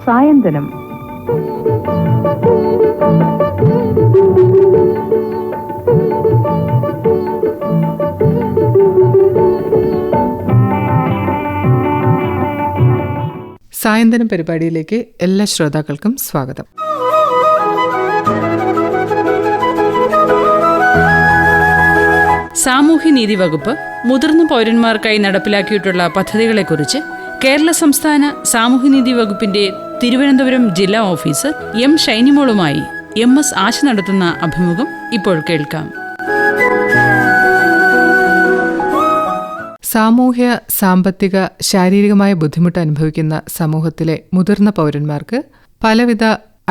സായന്തനം. സായന്തനം പരിപാടിയിലേക്ക് എല്ലാ ശ്രോതാക്കൾക്കും സ്വാഗതം. സാമൂഹ്യനീതി വകുപ്പ് മുതിർന്ന പൗരന്മാർക്കായി നടപ്പിലാക്കിയിട്ടുള്ള പദ്ധതികളെക്കുറിച്ച് കേരള സംസ്ഥാന സാമൂഹ്യനീതി വകുപ്പിന്റെ തിരുവനന്തപുരം ജില്ലാ ഓഫീസർ എം ഷൈനിമോളുമായി MS ആശ നടത്തുന്ന അഭിമുഖം ഇപ്പോൾ കേൾക്കാം. സാമൂഹ്യ, സാമ്പത്തിക, ശാരീരികമായ ബുദ്ധിമുട്ട് അനുഭവിക്കുന്ന സമൂഹത്തിലെ മുതിർന്ന പൗരന്മാർക്ക് പലവിധ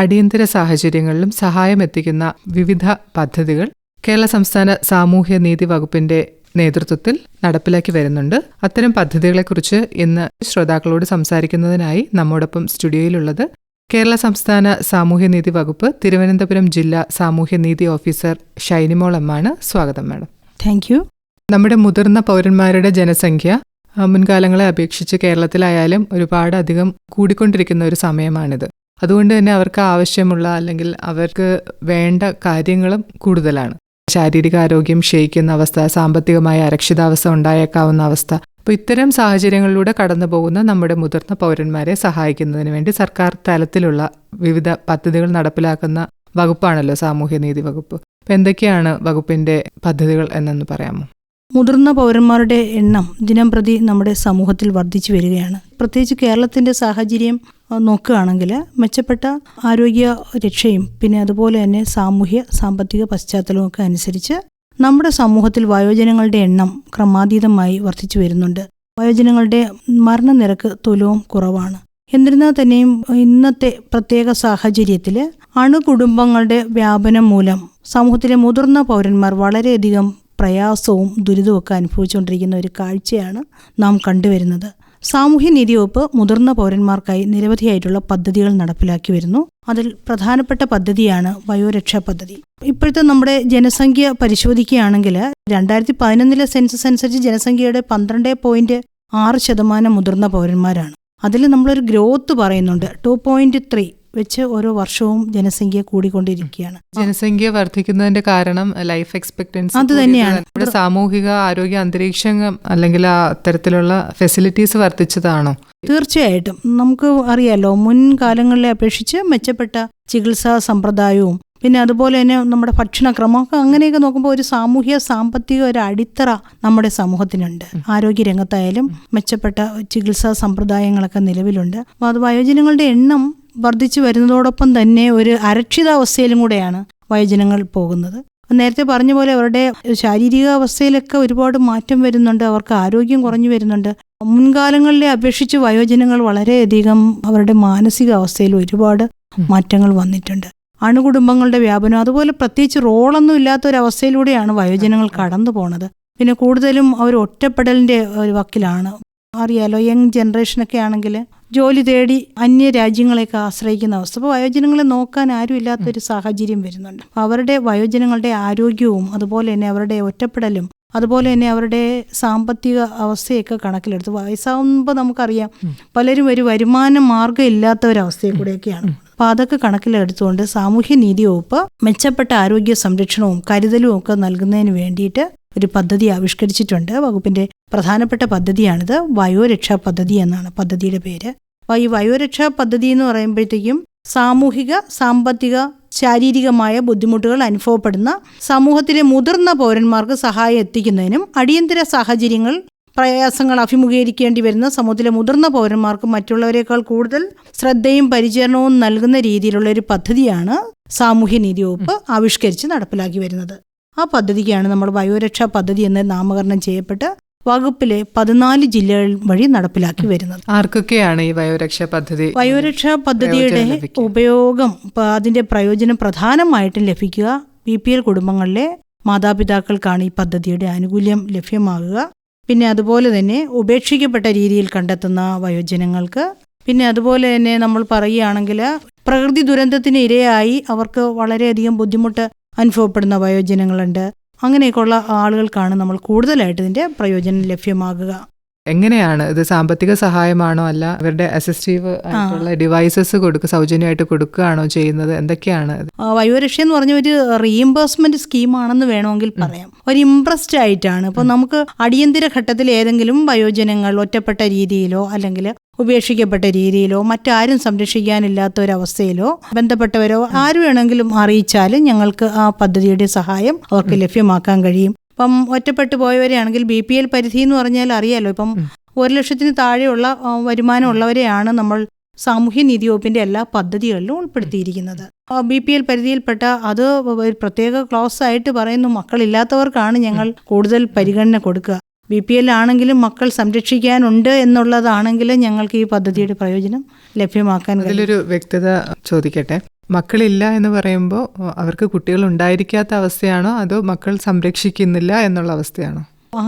അടിയന്തര സാഹചര്യങ്ങളിലും സഹായം എത്തിക്കുന്ന വിവിധ പദ്ധതികൾ കേരള സംസ്ഥാന സാമൂഹ്യ നീതി വകുപ്പിന്റെ നേതൃത്വത്തിൽ നടപ്പിലാക്കി വരുന്നുണ്ട്. അത്തരം പദ്ധതികളെക്കുറിച്ച് ഇന്ന് ശ്രോതാക്കളോട് സംസാരിക്കുന്നതിനായി നമ്മോടൊപ്പം സ്റ്റുഡിയോയിലുള്ളത് കേരള സംസ്ഥാന സാമൂഹ്യനീതി വകുപ്പ് തിരുവനന്തപുരം ജില്ലാ സാമൂഹ്യനീതി ഓഫീസർ ഷൈനിമോൾ എമ്മാണ്. സ്വാഗതം മാഡം. Thank you. നമ്മുടെ മുതിർന്ന പൗരന്മാരുടെ ജനസംഖ്യ മുൻകാലങ്ങളെ അപേക്ഷിച്ച് കേരളത്തിലായാലും ഒരുപാട് അധികം കൂടിക്കൊണ്ടിരിക്കുന്ന ഒരു സമയമാണിത്. അതുകൊണ്ട് തന്നെ അവർക്ക് ആവശ്യമുള്ള അല്ലെങ്കിൽ അവർക്ക് വേണ്ട കാര്യങ്ങളും കൂടുതലാണ്. ശാരീരികാരോഗ്യം ക്ഷയിക്കുന്ന അവസ്ഥ, സാമ്പത്തികമായ അരക്ഷിതാവസ്ഥ ഉണ്ടായേക്കാവുന്ന അവസ്ഥ. അപ്പോൾ ഇത്തരം സാഹചര്യങ്ങളിലൂടെ കടന്നു പോകുന്ന നമ്മുടെ മുതിർന്ന പൗരന്മാരെ സഹായിക്കുന്നതിന് വേണ്ടി സർക്കാർ തലത്തിലുള്ള വിവിധ പദ്ധതികൾ നടപ്പിലാക്കുന്ന വകുപ്പാണല്ലോ സാമൂഹ്യനീതി വകുപ്പ്. അപ്പോൾ എന്തൊക്കെയാണ് വകുപ്പിന്റെ പദ്ധതികൾ എന്നൊന്ന് പറയാമോ? മുതിർന്ന പൗരന്മാരുടെ എണ്ണം ദിനം പ്രതി നമ്മുടെ സമൂഹത്തിൽ വർദ്ധിച്ചു വരികയാണ്. പ്രത്യേകിച്ച് കേരളത്തിൻ്റെ സാഹചര്യം നോക്കുകയാണെങ്കിൽ മെച്ചപ്പെട്ട ആരോഗ്യ രക്ഷയും പിന്നെ അതുപോലെ തന്നെ സാമൂഹ്യ സാമ്പത്തിക പശ്ചാത്തലവും ഒക്കെ അനുസരിച്ച് നമ്മുടെ സമൂഹത്തിൽ വയോജനങ്ങളുടെ എണ്ണം ക്രമാതീതമായി വർദ്ധിച്ചു വരുന്നുണ്ട്. വയോജനങ്ങളുടെ മരണനിരക്ക് തുലവും കുറവാണ്. എന്നിരുന്നാൽ തന്നെയും ഇന്നത്തെ പ്രത്യേക സാഹചര്യത്തിൽ അണുകുടുംബങ്ങളുടെ വ്യാപനം മൂലം സമൂഹത്തിലെ മുതിർന്ന പൗരന്മാർ വളരെയധികം പ്രയാസവും ദുരിതവും ഒക്കെ അനുഭവിച്ചുകൊണ്ടിരിക്കുന്ന ഒരു കാഴ്ചയാണ് നാം കണ്ടുവരുന്നത്. സാമൂഹ്യനീതി വകുപ്പ് മുതിർന്ന പൗരന്മാർക്കായി നിരവധിയായിട്ടുള്ള പദ്ധതികൾ നടപ്പിലാക്കി വരുന്നു. അതിൽ പ്രധാനപ്പെട്ട പദ്ധതിയാണ് വയോരക്ഷാ പദ്ധതി. ഇപ്പോഴത്തെ നമ്മുടെ ജനസംഖ്യ പരിശോധിക്കുകയാണെങ്കിൽ 2011 സെൻസസ് അനുസരിച്ച് ജനസംഖ്യയുടെ 12.6% മുതിർന്ന പൗരന്മാരാണ്. അതിൽ നമ്മളൊരു ഗ്രോത്ത് പറയുന്നുണ്ട്. 2.3 വെച്ച് ഓരോ വർഷവും ജനസംഖ്യ കൂടിക്കൊണ്ടിരിക്കുകയാണ്. ജനസംഖ്യ വർദ്ധിക്കുന്നതിന്റെ കാരണം ലൈഫ് എക്സ്പെക്ടൻസി അത് തന്നെയാണ്. സാമൂഹിക ആരോഗ്യ അന്തരീക്ഷം അല്ലെങ്കിൽ അത്തരത്തിലുള്ള ഫെസിലിറ്റീസ് വർദ്ധിച്ചതാണോ? തീർച്ചയായിട്ടും. നമുക്ക് അറിയാലോ, മുൻകാലങ്ങളിലെ അപേക്ഷിച്ച് മെച്ചപ്പെട്ട ചികിത്സാ സമ്പ്രദായവും പിന്നെ അതുപോലെ തന്നെ നമ്മുടെ ഭക്ഷണക്രമമൊക്കെ അങ്ങനെയൊക്കെ നോക്കുമ്പോൾ ഒരു സാമൂഹ്യ സാമ്പത്തിക ഒരു അടിത്തറ നമ്മുടെ സമൂഹത്തിനുണ്ട്. ആരോഗ്യരംഗത്തായാലും മെച്ചപ്പെട്ട ചികിത്സാ സമ്പ്രദായങ്ങളൊക്കെ നിലവിലുണ്ട്. അപ്പോൾ അത് വയോജനങ്ങളുടെ എണ്ണം വർദ്ധിച്ചു വരുന്നതോടൊപ്പം തന്നെ ഒരു അരക്ഷിതാവസ്ഥയിലും കൂടെയാണ് വയോജനങ്ങൾ പോകുന്നത്. നേരത്തെ പറഞ്ഞ പോലെ അവരുടെ ശാരീരിക അവസ്ഥയിലൊക്കെ ഒരുപാട് മാറ്റം വരുന്നുണ്ട്. അവർക്ക് ആരോഗ്യം കുറഞ്ഞു വരുന്നുണ്ട്. മുൻകാലങ്ങളിലെ അപേക്ഷിച്ച് വയോജനങ്ങൾ വളരെയധികം അവരുടെ മാനസികാവസ്ഥയിൽ ഒരുപാട് മാറ്റങ്ങൾ വന്നിട്ടുണ്ട്. അണുകുടുംബങ്ങളുടെ വ്യാപനം, അതുപോലെ പ്രത്യേകിച്ച് റോളൊന്നും ഇല്ലാത്തൊരവസ്ഥയിലൂടെയാണ് വയോജനങ്ങൾ കടന്നു പോണത്. പിന്നെ കൂടുതലും അവർ ഒറ്റപ്പെടലിൻ്റെ ഒരു വക്കിലാണ്. അറിയാലോ, യങ് ജനറേഷനൊക്കെ ആണെങ്കിൽ ജോലി തേടി അന്യ രാജ്യങ്ങളെയൊക്കെ ആശ്രയിക്കുന്ന അവസ്ഥ. അപ്പോൾ വയോജനങ്ങളെ നോക്കാൻ ആരും ഇല്ലാത്തൊരു സാഹചര്യം വരുന്നുണ്ട്. അവരുടെ വയോജനങ്ങളുടെ ആരോഗ്യവും അതുപോലെ തന്നെ അവരുടെ ഒറ്റപ്പെടലും അതുപോലെ തന്നെ അവരുടെ സാമ്പത്തിക അവസ്ഥയൊക്കെ കണക്കിലെടുത്ത് വയസ്സാവുമ്പോൾ നമുക്കറിയാം പലരും ഒരു വരുമാന മാർഗ്ഗം ഇല്ലാത്ത ഒരവസ്ഥയെ കൂടെയൊക്കെയാണ്. അപ്പോൾ അതൊക്കെ കണക്കിലെടുത്തുകൊണ്ട് സാമൂഹ്യനീതി വകുപ്പ് മെച്ചപ്പെട്ട ആരോഗ്യ സംരക്ഷണവും കരുതലും ഒക്കെ നൽകുന്നതിന് വേണ്ടിയിട്ട് ഒരു പദ്ധതി ആവിഷ്കരിച്ചിട്ടുണ്ട്. വകുപ്പിന്റെ പ്രധാനപ്പെട്ട പദ്ധതിയാണിത്. വയോരക്ഷാ പദ്ധതി എന്നാണ് പദ്ധതിയുടെ പേര്. ഈ വയോരക്ഷാ പദ്ധതി എന്ന് പറയുമ്പോഴത്തേക്കും സാമൂഹിക, സാമ്പത്തിക, ശാരീരികമായ ബുദ്ധിമുട്ടുകൾ അനുഭവപ്പെടുന്ന സമൂഹത്തിലെ മുതിർന്ന പൗരന്മാർക്ക് സഹായം എത്തിക്കുന്നതിനും അടിയന്തര സാഹചര്യങ്ങൾ പ്രയാസങ്ങൾ അഭിമുഖീകരിക്കേണ്ടി വരുന്ന സമൂഹത്തിലെ മുതിർന്ന പൗരന്മാർക്ക് മറ്റുള്ളവരെക്കാൾ കൂടുതൽ ശ്രദ്ധയും പരിചരണവും നൽകുന്ന രീതിയിലുള്ള ഒരു പദ്ധതിയാണ് സാമൂഹ്യനീതി വകുപ്പ് ആവിഷ്കരിച്ച് നടപ്പിലാക്കി വരുന്നത്. ആ പദ്ധതിക്കാണ് നമ്മൾ വയോരക്ഷാ പദ്ധതി എന്ന് നാമകരണം ചെയ്യപ്പെട്ട് വകുപ്പിലെ 14 ജില്ലകൾ വഴി നടപ്പിലാക്കി വരുന്നത്. ആർക്കൊക്കെയാണ് ഈ വയോരക്ഷാ പദ്ധതി? വയോരക്ഷാ പദ്ധതിയുടെ ഉപയോഗം, അതിന്റെ പ്രയോജനം പ്രധാനമായിട്ടും ലഭിക്കുക BPL കുടുംബങ്ങളിലെ മാതാപിതാക്കൾക്കാണ് ഈ പദ്ധതിയുടെ ആനുകൂല്യം ലഭ്യമാകുക. പിന്നെ അതുപോലെ തന്നെ ഉപേക്ഷിക്കപ്പെട്ട രീതിയിൽ കണ്ടെത്തുന്ന വയോജനങ്ങൾക്ക്, പിന്നെ അതുപോലെ തന്നെ നമ്മൾ പറയുകയാണെങ്കിൽ പ്രകൃതി ദുരന്തത്തിന് ഇരയായി അവർക്ക് വളരെയധികം ബുദ്ധിമുട്ട് അനുഭവപ്പെടുന്ന വയോജനങ്ങളുണ്ട്. അങ്ങനെയൊക്കെയുള്ള ആളുകൾക്കാണ് നമ്മൾ കൂടുതലായിട്ട് ഇതിൻ്റെ പ്രയോജനം ലഭ്യമാകുക. എങ്ങനെയാണ് ഇത്? സാമ്പത്തിക സഹായമാണോ അല്ല അവരുടെ അസിസ്റ്റീവ് ആയിട്ടുള്ള ഡിവൈസസ് സൗജന്യമായിട്ട് കൊടുക്കുകയാണോ ചെയ്യുന്നത്? എന്തൊക്കെയാണ് ഇത്? വയോരക്ഷ എന്ന് പറഞ്ഞ ഒരു റീഇംബേഴ്സ്മെന്റ് സ്കീമാണെന്ന് വേണമെങ്കിൽ പറയാം. ഒരു ഇംപ്രസ്ഡ് ആയിട്ടാണ്. ഇപ്പൊ നമുക്ക് അടിയന്തര ഘട്ടത്തിൽ ഏതെങ്കിലും വയോജനങ്ങൾ ഒറ്റപ്പെട്ട രീതിയിലോ അല്ലെങ്കിൽ ഉപേക്ഷിക്കപ്പെട്ട രീതിയിലോ മറ്റാരും സംരക്ഷിക്കാനില്ലാത്ത ഒരവസ്ഥയിലോ ബന്ധപ്പെട്ടവരോ ആര് വേണമെങ്കിലും അറിയിച്ചാൽ ഞങ്ങൾക്ക് ആ പദ്ധതിയുടെ സഹായം അവർക്ക് ലഭ്യമാക്കാൻ കഴിയും. ഇപ്പം ഒറ്റപ്പെട്ടു പോയവരെയാണെങ്കിൽ BPL പരിധി എന്ന് പറഞ്ഞാൽ അറിയാലോ, ഇപ്പം 1,00,000 താഴെയുള്ള വരുമാനമുള്ളവരെയാണ് നമ്മൾ സാമൂഹ്യനീതി വകുപ്പിന്റെ എല്ലാ പദ്ധതികളിലും ഉൾപ്പെടുത്തിയിരിക്കുന്നത്. BPL പരിധിയിൽപ്പെട്ട അത് ഒരു പ്രത്യേക ക്ലോസ് ആയിട്ട് പറയുന്നു, മക്കളില്ലാത്തവർക്കാണ് ഞങ്ങൾ കൂടുതൽ പരിഗണന കൊടുക്കുക. BPL ആണെങ്കിലും മക്കൾ സംരക്ഷിക്കാനുണ്ട് എന്നുള്ളതാണെങ്കിൽ ഞങ്ങൾക്ക് ഈ പദ്ധതിയുടെ പ്രയോജനം ലഭ്യമാക്കാൻ കഴിയും. അതിലൊരു വ്യക്തത ചോദിക്കട്ടെ, മക്കളില്ല എന്ന് പറയുമ്പോൾ അവർക്ക് കുട്ടികൾ ഉണ്ടായിരിക്കാത്ത അവസ്ഥയാണോ അതോ മക്കൾ സംരക്ഷിക്കുന്നില്ല എന്നുള്ള അവസ്ഥയാണോ?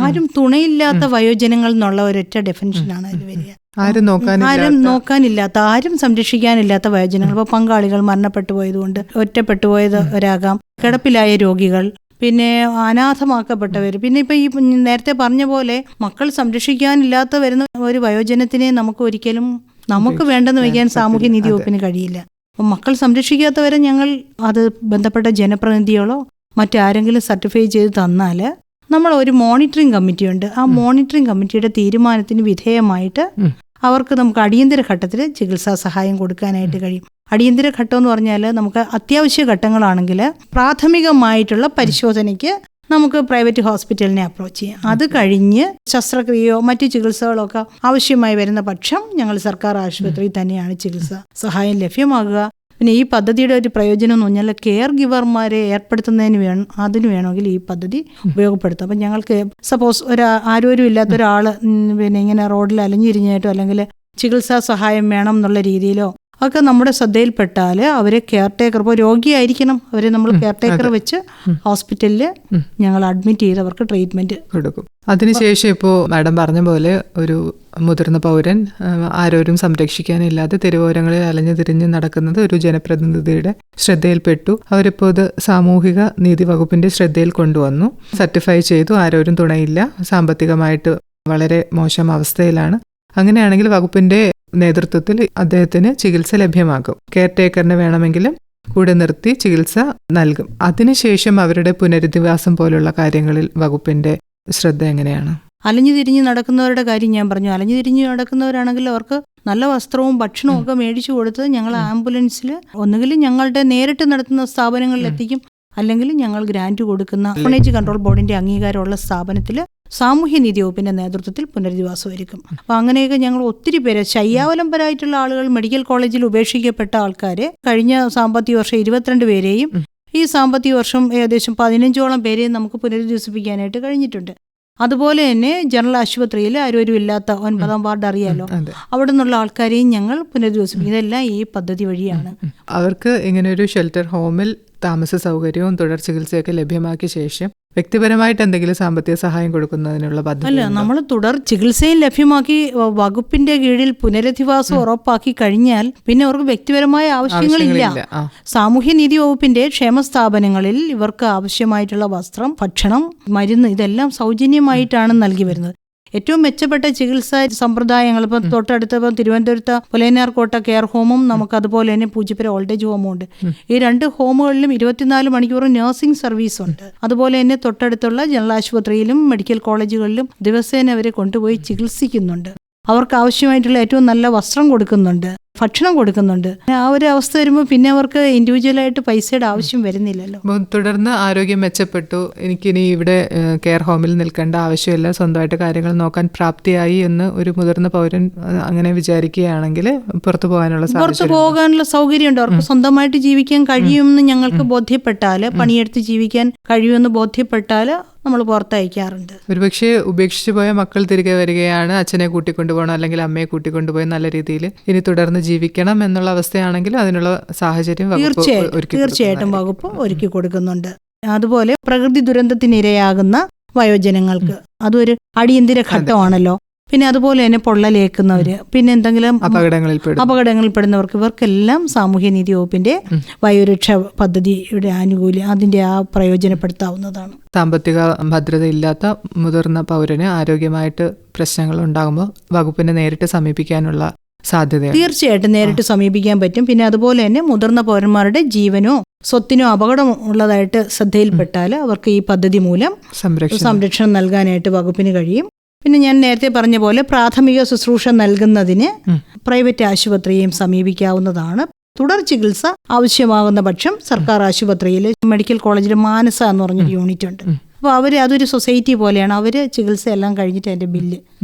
ആരും തുണയില്ലാത്ത വയോജനങ്ങൾ എന്നുള്ള ഒരൊറ്റ ഡെഫിനിഷനാണ് അതിൽ വരിക. ആരും നോക്കാനില്ലാത്ത, ആരും സംരക്ഷിക്കാനില്ലാത്ത വയോജനങ്ങൾ. ഇപ്പോൾ പങ്കാളികൾ മരണപ്പെട്ടു പോയതുകൊണ്ട് ഒറ്റപ്പെട്ടു പോയവരാകാം, കിടപ്പിലായ രോഗികൾ, പിന്നെ അനാഥമാക്കപ്പെട്ടവർ, പിന്നെ ഇപ്പം ഈ നേരത്തെ പറഞ്ഞ പോലെ മക്കൾ സംരക്ഷിക്കാനില്ലാത്ത വരുന്ന ഒരു വയോജനത്തിനെ നമുക്ക് ഒരിക്കലും നമുക്ക് വേണ്ടെന്ന് വയ്ക്കാൻ സാമൂഹ്യനീതി വകുപ്പിന് കഴിയില്ല. അപ്പം മക്കൾ സംരക്ഷിക്കാത്തവരെ ഞങ്ങൾ അത് ബന്ധപ്പെട്ട ജനപ്രതിനിധികളോ മറ്റാരെങ്കിലും സർട്ടിഫൈ ചെയ്ത് തന്നാൽ നമ്മൾ ഒരു മോണിറ്ററിംഗ് കമ്മിറ്റിയുണ്ട്. ആ മോണിറ്ററിംഗ് കമ്മിറ്റിയുടെ തീരുമാനത്തിന് വിധേയമായിട്ട് അവർക്ക് നമുക്ക് അടിയന്തര ഘട്ടത്തിൽ ചികിത്സാ സഹായം കൊടുക്കാനായിട്ട് കഴിയും. അടിയന്തര ഘട്ടം എന്ന് പറഞ്ഞാൽ നമുക്ക് അത്യാവശ്യ ഘട്ടങ്ങളാണെങ്കിൽ പ്രാഥമികമായിട്ടുള്ള പരിശോധനയ്ക്ക് നമുക്ക് പ്രൈവറ്റ് ഹോസ്പിറ്റലിനെ അപ്രോച്ച് ചെയ്യാം. അത് കഴിഞ്ഞ് ശസ്ത്രക്രിയയോ മറ്റു ചികിത്സകളോ ഒക്കെ ആവശ്യമായി വരുന്ന പക്ഷം ഞങ്ങൾ സർക്കാർ ആശുപത്രിയിൽ തന്നെയാണ് ചികിത്സാ സഹായം ലഭ്യമാകുക. പിന്നെ ഈ പദ്ധതിയുടെ ഒരു പ്രയോജനം എന്ന് പറഞ്ഞാൽ കെയർ ഗിവർമാരെ ഏർപ്പെടുത്തുന്നതിന് അതിന് വേണമെങ്കിൽ ഈ പദ്ധതി ഉപയോഗപ്പെടുത്താം. അപ്പം ഞങ്ങൾക്ക് സപ്പോസ് ആരോഗ്യം ഇല്ലാത്ത ഒരാൾ പിന്നെ ഇങ്ങനെ റോഡിൽ അലഞ്ഞിരിഞ്ഞായിട്ടോ അല്ലെങ്കിൽ ചികിത്സാ സഹായം വേണം എന്നുള്ള രീതിയിലോ ഒക്കെ നമ്മുടെ ശ്രദ്ധയിൽപ്പെട്ടാൽ അവരെ കെയർ ടേക്കർ, ഇപ്പോൾ രോഗിയായിരിക്കണം, അവരെ നമ്മൾ കെയർ ടേക്കർ വെച്ച് ഹോസ്പിറ്റലിൽ ഞങ്ങൾ അഡ്മിറ്റ് ചെയ്ത് അവർക്ക് ട്രീറ്റ്മെന്റ് കൊടുക്കും. അതിനുശേഷം ഇപ്പോൾ മാഡം പറഞ്ഞ പോലെ ഒരു മുതിർന്ന പൗരൻ ആരോരും സംരക്ഷിക്കാനില്ലാതെ തെരുവോരങ്ങളിൽ അലഞ്ഞു തിരിഞ്ഞ് നടക്കുന്നത് ഒരു ജനപ്രതിനിധിയുടെ ശ്രദ്ധയിൽപ്പെട്ടു. അവരിപ്പോൾ ഇത് സാമൂഹിക നീതി വകുപ്പിന്റെ ശ്രദ്ധയിൽ കൊണ്ടുവന്നു, സർട്ടിഫൈ ചെയ്തു, ആരോരും തുണയില്ല, സാമ്പത്തികമായിട്ട് വളരെ മോശം അവസ്ഥയിലാണ്. അങ്ങനെയാണെങ്കിൽ വകുപ്പിന്റെ നേതൃത്വത്തിൽ അദ്ദേഹത്തിന് ചികിത്സ ലഭ്യമാക്കും. കെയർ ടേക്കറിന് വേണമെങ്കിലും കൂടെ നിർത്തി ചികിത്സ നൽകും. അതിനുശേഷം അവരുടെ പുനരധിവാസം പോലുള്ള കാര്യങ്ങളിൽ വകുപ്പിന്റെ ശ്രദ്ധ എങ്ങനെയാണ്? അലഞ്ഞു തിരിഞ്ഞ് നടക്കുന്നവരുടെ കാര്യം ഞാൻ പറഞ്ഞു. അലഞ്ഞു തിരിഞ്ഞ് നടക്കുന്നവരാണെങ്കിൽ അവർക്ക് നല്ല വസ്ത്രവും ഭക്ഷണവും ഒക്കെ മേടിച്ചു കൊടുത്ത് ഞങ്ങൾ ആംബുലൻസിൽ ഒന്നുകിൽ ഞങ്ങളുടെ നേരിട്ട് നടത്തുന്ന സ്ഥാപനങ്ങളിൽ എത്തിക്കും, അല്ലെങ്കിൽ ഞങ്ങൾ ഗ്രാന്റ് കൊടുക്കുന്ന ഓർഫനേജ് കൺട്രോൾ ബോർഡിന്റെ അംഗീകാരമുള്ള സ്ഥാപനത്തിൽ സാമൂഹ്യനീതി വകുപ്പിന്റെ നേതൃത്വത്തിൽ പുനരധിവാസം ഒരുക്കും. അപ്പം അങ്ങനെയൊക്കെ ഞങ്ങൾ ഒത്തിരി പേര് ശയ്യാവലംബരായിട്ടുള്ള ആളുകൾ, മെഡിക്കൽ കോളേജിൽ ഉപേക്ഷിക്കപ്പെട്ട ആൾക്കാരെ കഴിഞ്ഞ സാമ്പത്തിക വർഷം 22 പേരെയും ഈ സാമ്പത്തിക വർഷം ഏകദേശം 15ഓളം പേരെയും നമുക്ക് പുനരധിവസിപ്പിക്കാനായിട്ട് കഴിഞ്ഞിട്ടുണ്ട്. അതുപോലെ തന്നെ ജനറൽ ആശുപത്രിയിൽ ആരോഗ്യമില്ലാത്ത 9ാം വാർഡ് അറിയാലോ, അവിടെ നിന്നുള്ള ആൾക്കാരെയും ഞങ്ങൾ പുനരധിവസിപ്പിക്കും. ഇതെല്ലാം ഈ പദ്ധതി വഴിയാണ്. അവർക്ക് ഇങ്ങനെ ഒരു ഷെൽട്ടർ ഹോമിൽ താമസ സൗകര്യവും തുടർ ചികിത്സയൊക്കെ ലഭ്യമാക്കിയ ശേഷം വ്യക്തിപരമായിട്ട് എന്തെങ്കിലും സാമ്പത്തിക സഹായം കൊടുക്കുന്നതിനുള്ള പദ്ധതി അല്ല, നമ്മൾ തുടർ ചികിത്സയും ലഭ്യമാക്കി വകുപ്പിന്റെ കീഴിൽ പുനരധിവാസം ഉറപ്പാക്കി കഴിഞ്ഞാൽ പിന്നെ അവർക്ക് വ്യക്തിപരമായ ആവശ്യങ്ങളില്ല. സാമൂഹ്യനീതി വകുപ്പിന്റെ ക്ഷേമ സ്ഥാപനങ്ങളിൽ ഇവർക്ക് ആവശ്യമായിട്ടുള്ള വസ്ത്രം, ഭക്ഷണം, മരുന്ന് ഇതെല്ലാം സൗജന്യമായിട്ടാണ് നൽകി വരുന്നത്. ഏറ്റവും മെച്ചപ്പെട്ട ചികിത്സാ സമ്പ്രദായങ്ങൾ ഇപ്പം തൊട്ടടുത്ത് തിരുവനന്തപുരത്ത് പുലയനാർകോട്ട കെയർ ഹോമും നമുക്ക് അതുപോലെ തന്നെ പൂജപ്പുര ഓൾഡേജ് ഹോമും ഉണ്ട്. ഈ 2 ഹോമുകളിലും 24 മണിക്കൂർ നഴ്സിംഗ് സർവീസ് ഉണ്ട്. അതുപോലെ തന്നെ തൊട്ടടുത്തുള്ള ജനറൽ ആശുപത്രിയിലും മെഡിക്കൽ കോളേജുകളിലും ദിവസേന അവരെ കൊണ്ടുപോയി ചികിത്സിക്കുന്നുണ്ട്. അവർക്ക് ആവശ്യമായിട്ടുള്ള ഏറ്റവും നല്ല വസ്ത്രം കൊടുക്കുന്നുണ്ട്, ഭക്ഷണം കൊടുക്കുന്നുണ്ട്. ആ ഒരു അവസ്ഥ വരുമ്പോൾ പിന്നെ അവർക്ക് ഇൻഡിവിജ്വലായിട്ട് പൈസയുടെ ആവശ്യം വരുന്നില്ലല്ലോ. തുടർന്ന് ആരോഗ്യം മെച്ചപ്പെട്ടു, എനിക്കിനി ഇവിടെ കെയർ ഹോമിൽ നിൽക്കേണ്ട ആവശ്യമില്ല, സ്വന്തമായിട്ട് കാര്യങ്ങൾ നോക്കാൻ പ്രാപ്തിയായി എന്ന് ഒരു മുതിർന്ന പൗരൻ അങ്ങനെ വിചാരിക്കുകയാണെങ്കിൽ പുറത്തു പോകാനുള്ള സൗകര്യമുണ്ട്. അവർക്ക് സ്വന്തമായിട്ട് ജീവിക്കാൻ കഴിയുമെന്ന് ഞങ്ങൾക്ക് ബോധ്യപ്പെട്ടാൽ, പണിയെടുത്ത് ജീവിക്കാൻ കഴിയുമെന്ന് ബോധ്യപ്പെട്ടാൽ നമ്മൾ പുറത്തയക്കാറുണ്ട്. ഒരുപക്ഷെ ഉപേക്ഷിച്ചു പോയ മക്കൾ തിരികെ വരികയാണ്, അച്ഛനെ കൂട്ടിക്കൊണ്ടുപോകണം അല്ലെങ്കിൽ അമ്മയെ കൂട്ടിക്കൊണ്ടുപോയി നല്ല രീതിയിൽ ഇനി തുടർന്ന് ജീവിക്കണം എന്നുള്ള അവസ്ഥയാണെങ്കിൽ അതിനുള്ള സാഹചര്യം തീർച്ചയായിട്ടും വകുപ്പ് ഒരുക്കി കൊടുക്കുന്നുണ്ട്. അതുപോലെ പ്രകൃതി ദുരന്തത്തിനിരയാകുന്ന വയോജനങ്ങൾക്ക് അതൊരു അടിയന്തര ഘട്ടമാണല്ലോ. പിന്നെ അതുപോലെ തന്നെ പൊള്ളലേക്കുന്നവർ, പിന്നെ എന്തെങ്കിലും അപകടങ്ങളിൽപ്പെടുന്നവർക്ക്, ഇവർക്കെല്ലാം സാമൂഹ്യനീതി വകുപ്പിന്റെ വയോരക്ഷാ പദ്ധതിയുടെ ആനുകൂല്യം അതിന്റെ പ്രയോജനപ്പെടുത്താവുന്നതാണ്. സാമ്പത്തിക ഭദ്രതയില്ലാത്ത മുതിർന്ന പൗരന് ആരോഗ്യമായിട്ട് പ്രശ്നങ്ങൾ ഉണ്ടാകുമ്പോൾ വകുപ്പിനെ നേരിട്ട് സമീപിക്കാനുള്ള സാധ്യത തീർച്ചയായിട്ടും നേരിട്ട് സമീപിക്കാൻ പറ്റും. പിന്നെ അതുപോലെ തന്നെ മുതിർന്ന പൗരന്മാരുടെ ജീവനോ സ്വത്തിനോ അപകടം ഉള്ളതായിട്ട് ശ്രദ്ധയിൽപ്പെട്ടാൽ അവർക്ക് ഈ പദ്ധതി മൂലം സംരക്ഷണം നൽകാനായിട്ട് വകുപ്പിന് കഴിയും. പിന്നെ ഞാൻ നേരത്തെ പറഞ്ഞ പോലെ പ്രാഥമിക ശുശ്രൂഷ നൽകുന്നതിന് പ്രൈവറ്റ് ആശുപത്രിയെയും സമീപിക്കാവുന്നതാണ്. തുടർ ചികിത്സ ആവശ്യമാകുന്ന പക്ഷം സർക്കാർ ആശുപത്രിയിൽ മെഡിക്കൽ കോളേജിൽ മാനസ എന്ന് പറഞ്ഞൊരു യൂണിറ്റ് ഉണ്ട്. അപ്പോൾ അതൊരു സൊസൈറ്റി പോലെയാണ്. അവർ ചികിത്സ എല്ലാം കഴിഞ്ഞിട്ട് അതിന്റെ ബില്ല്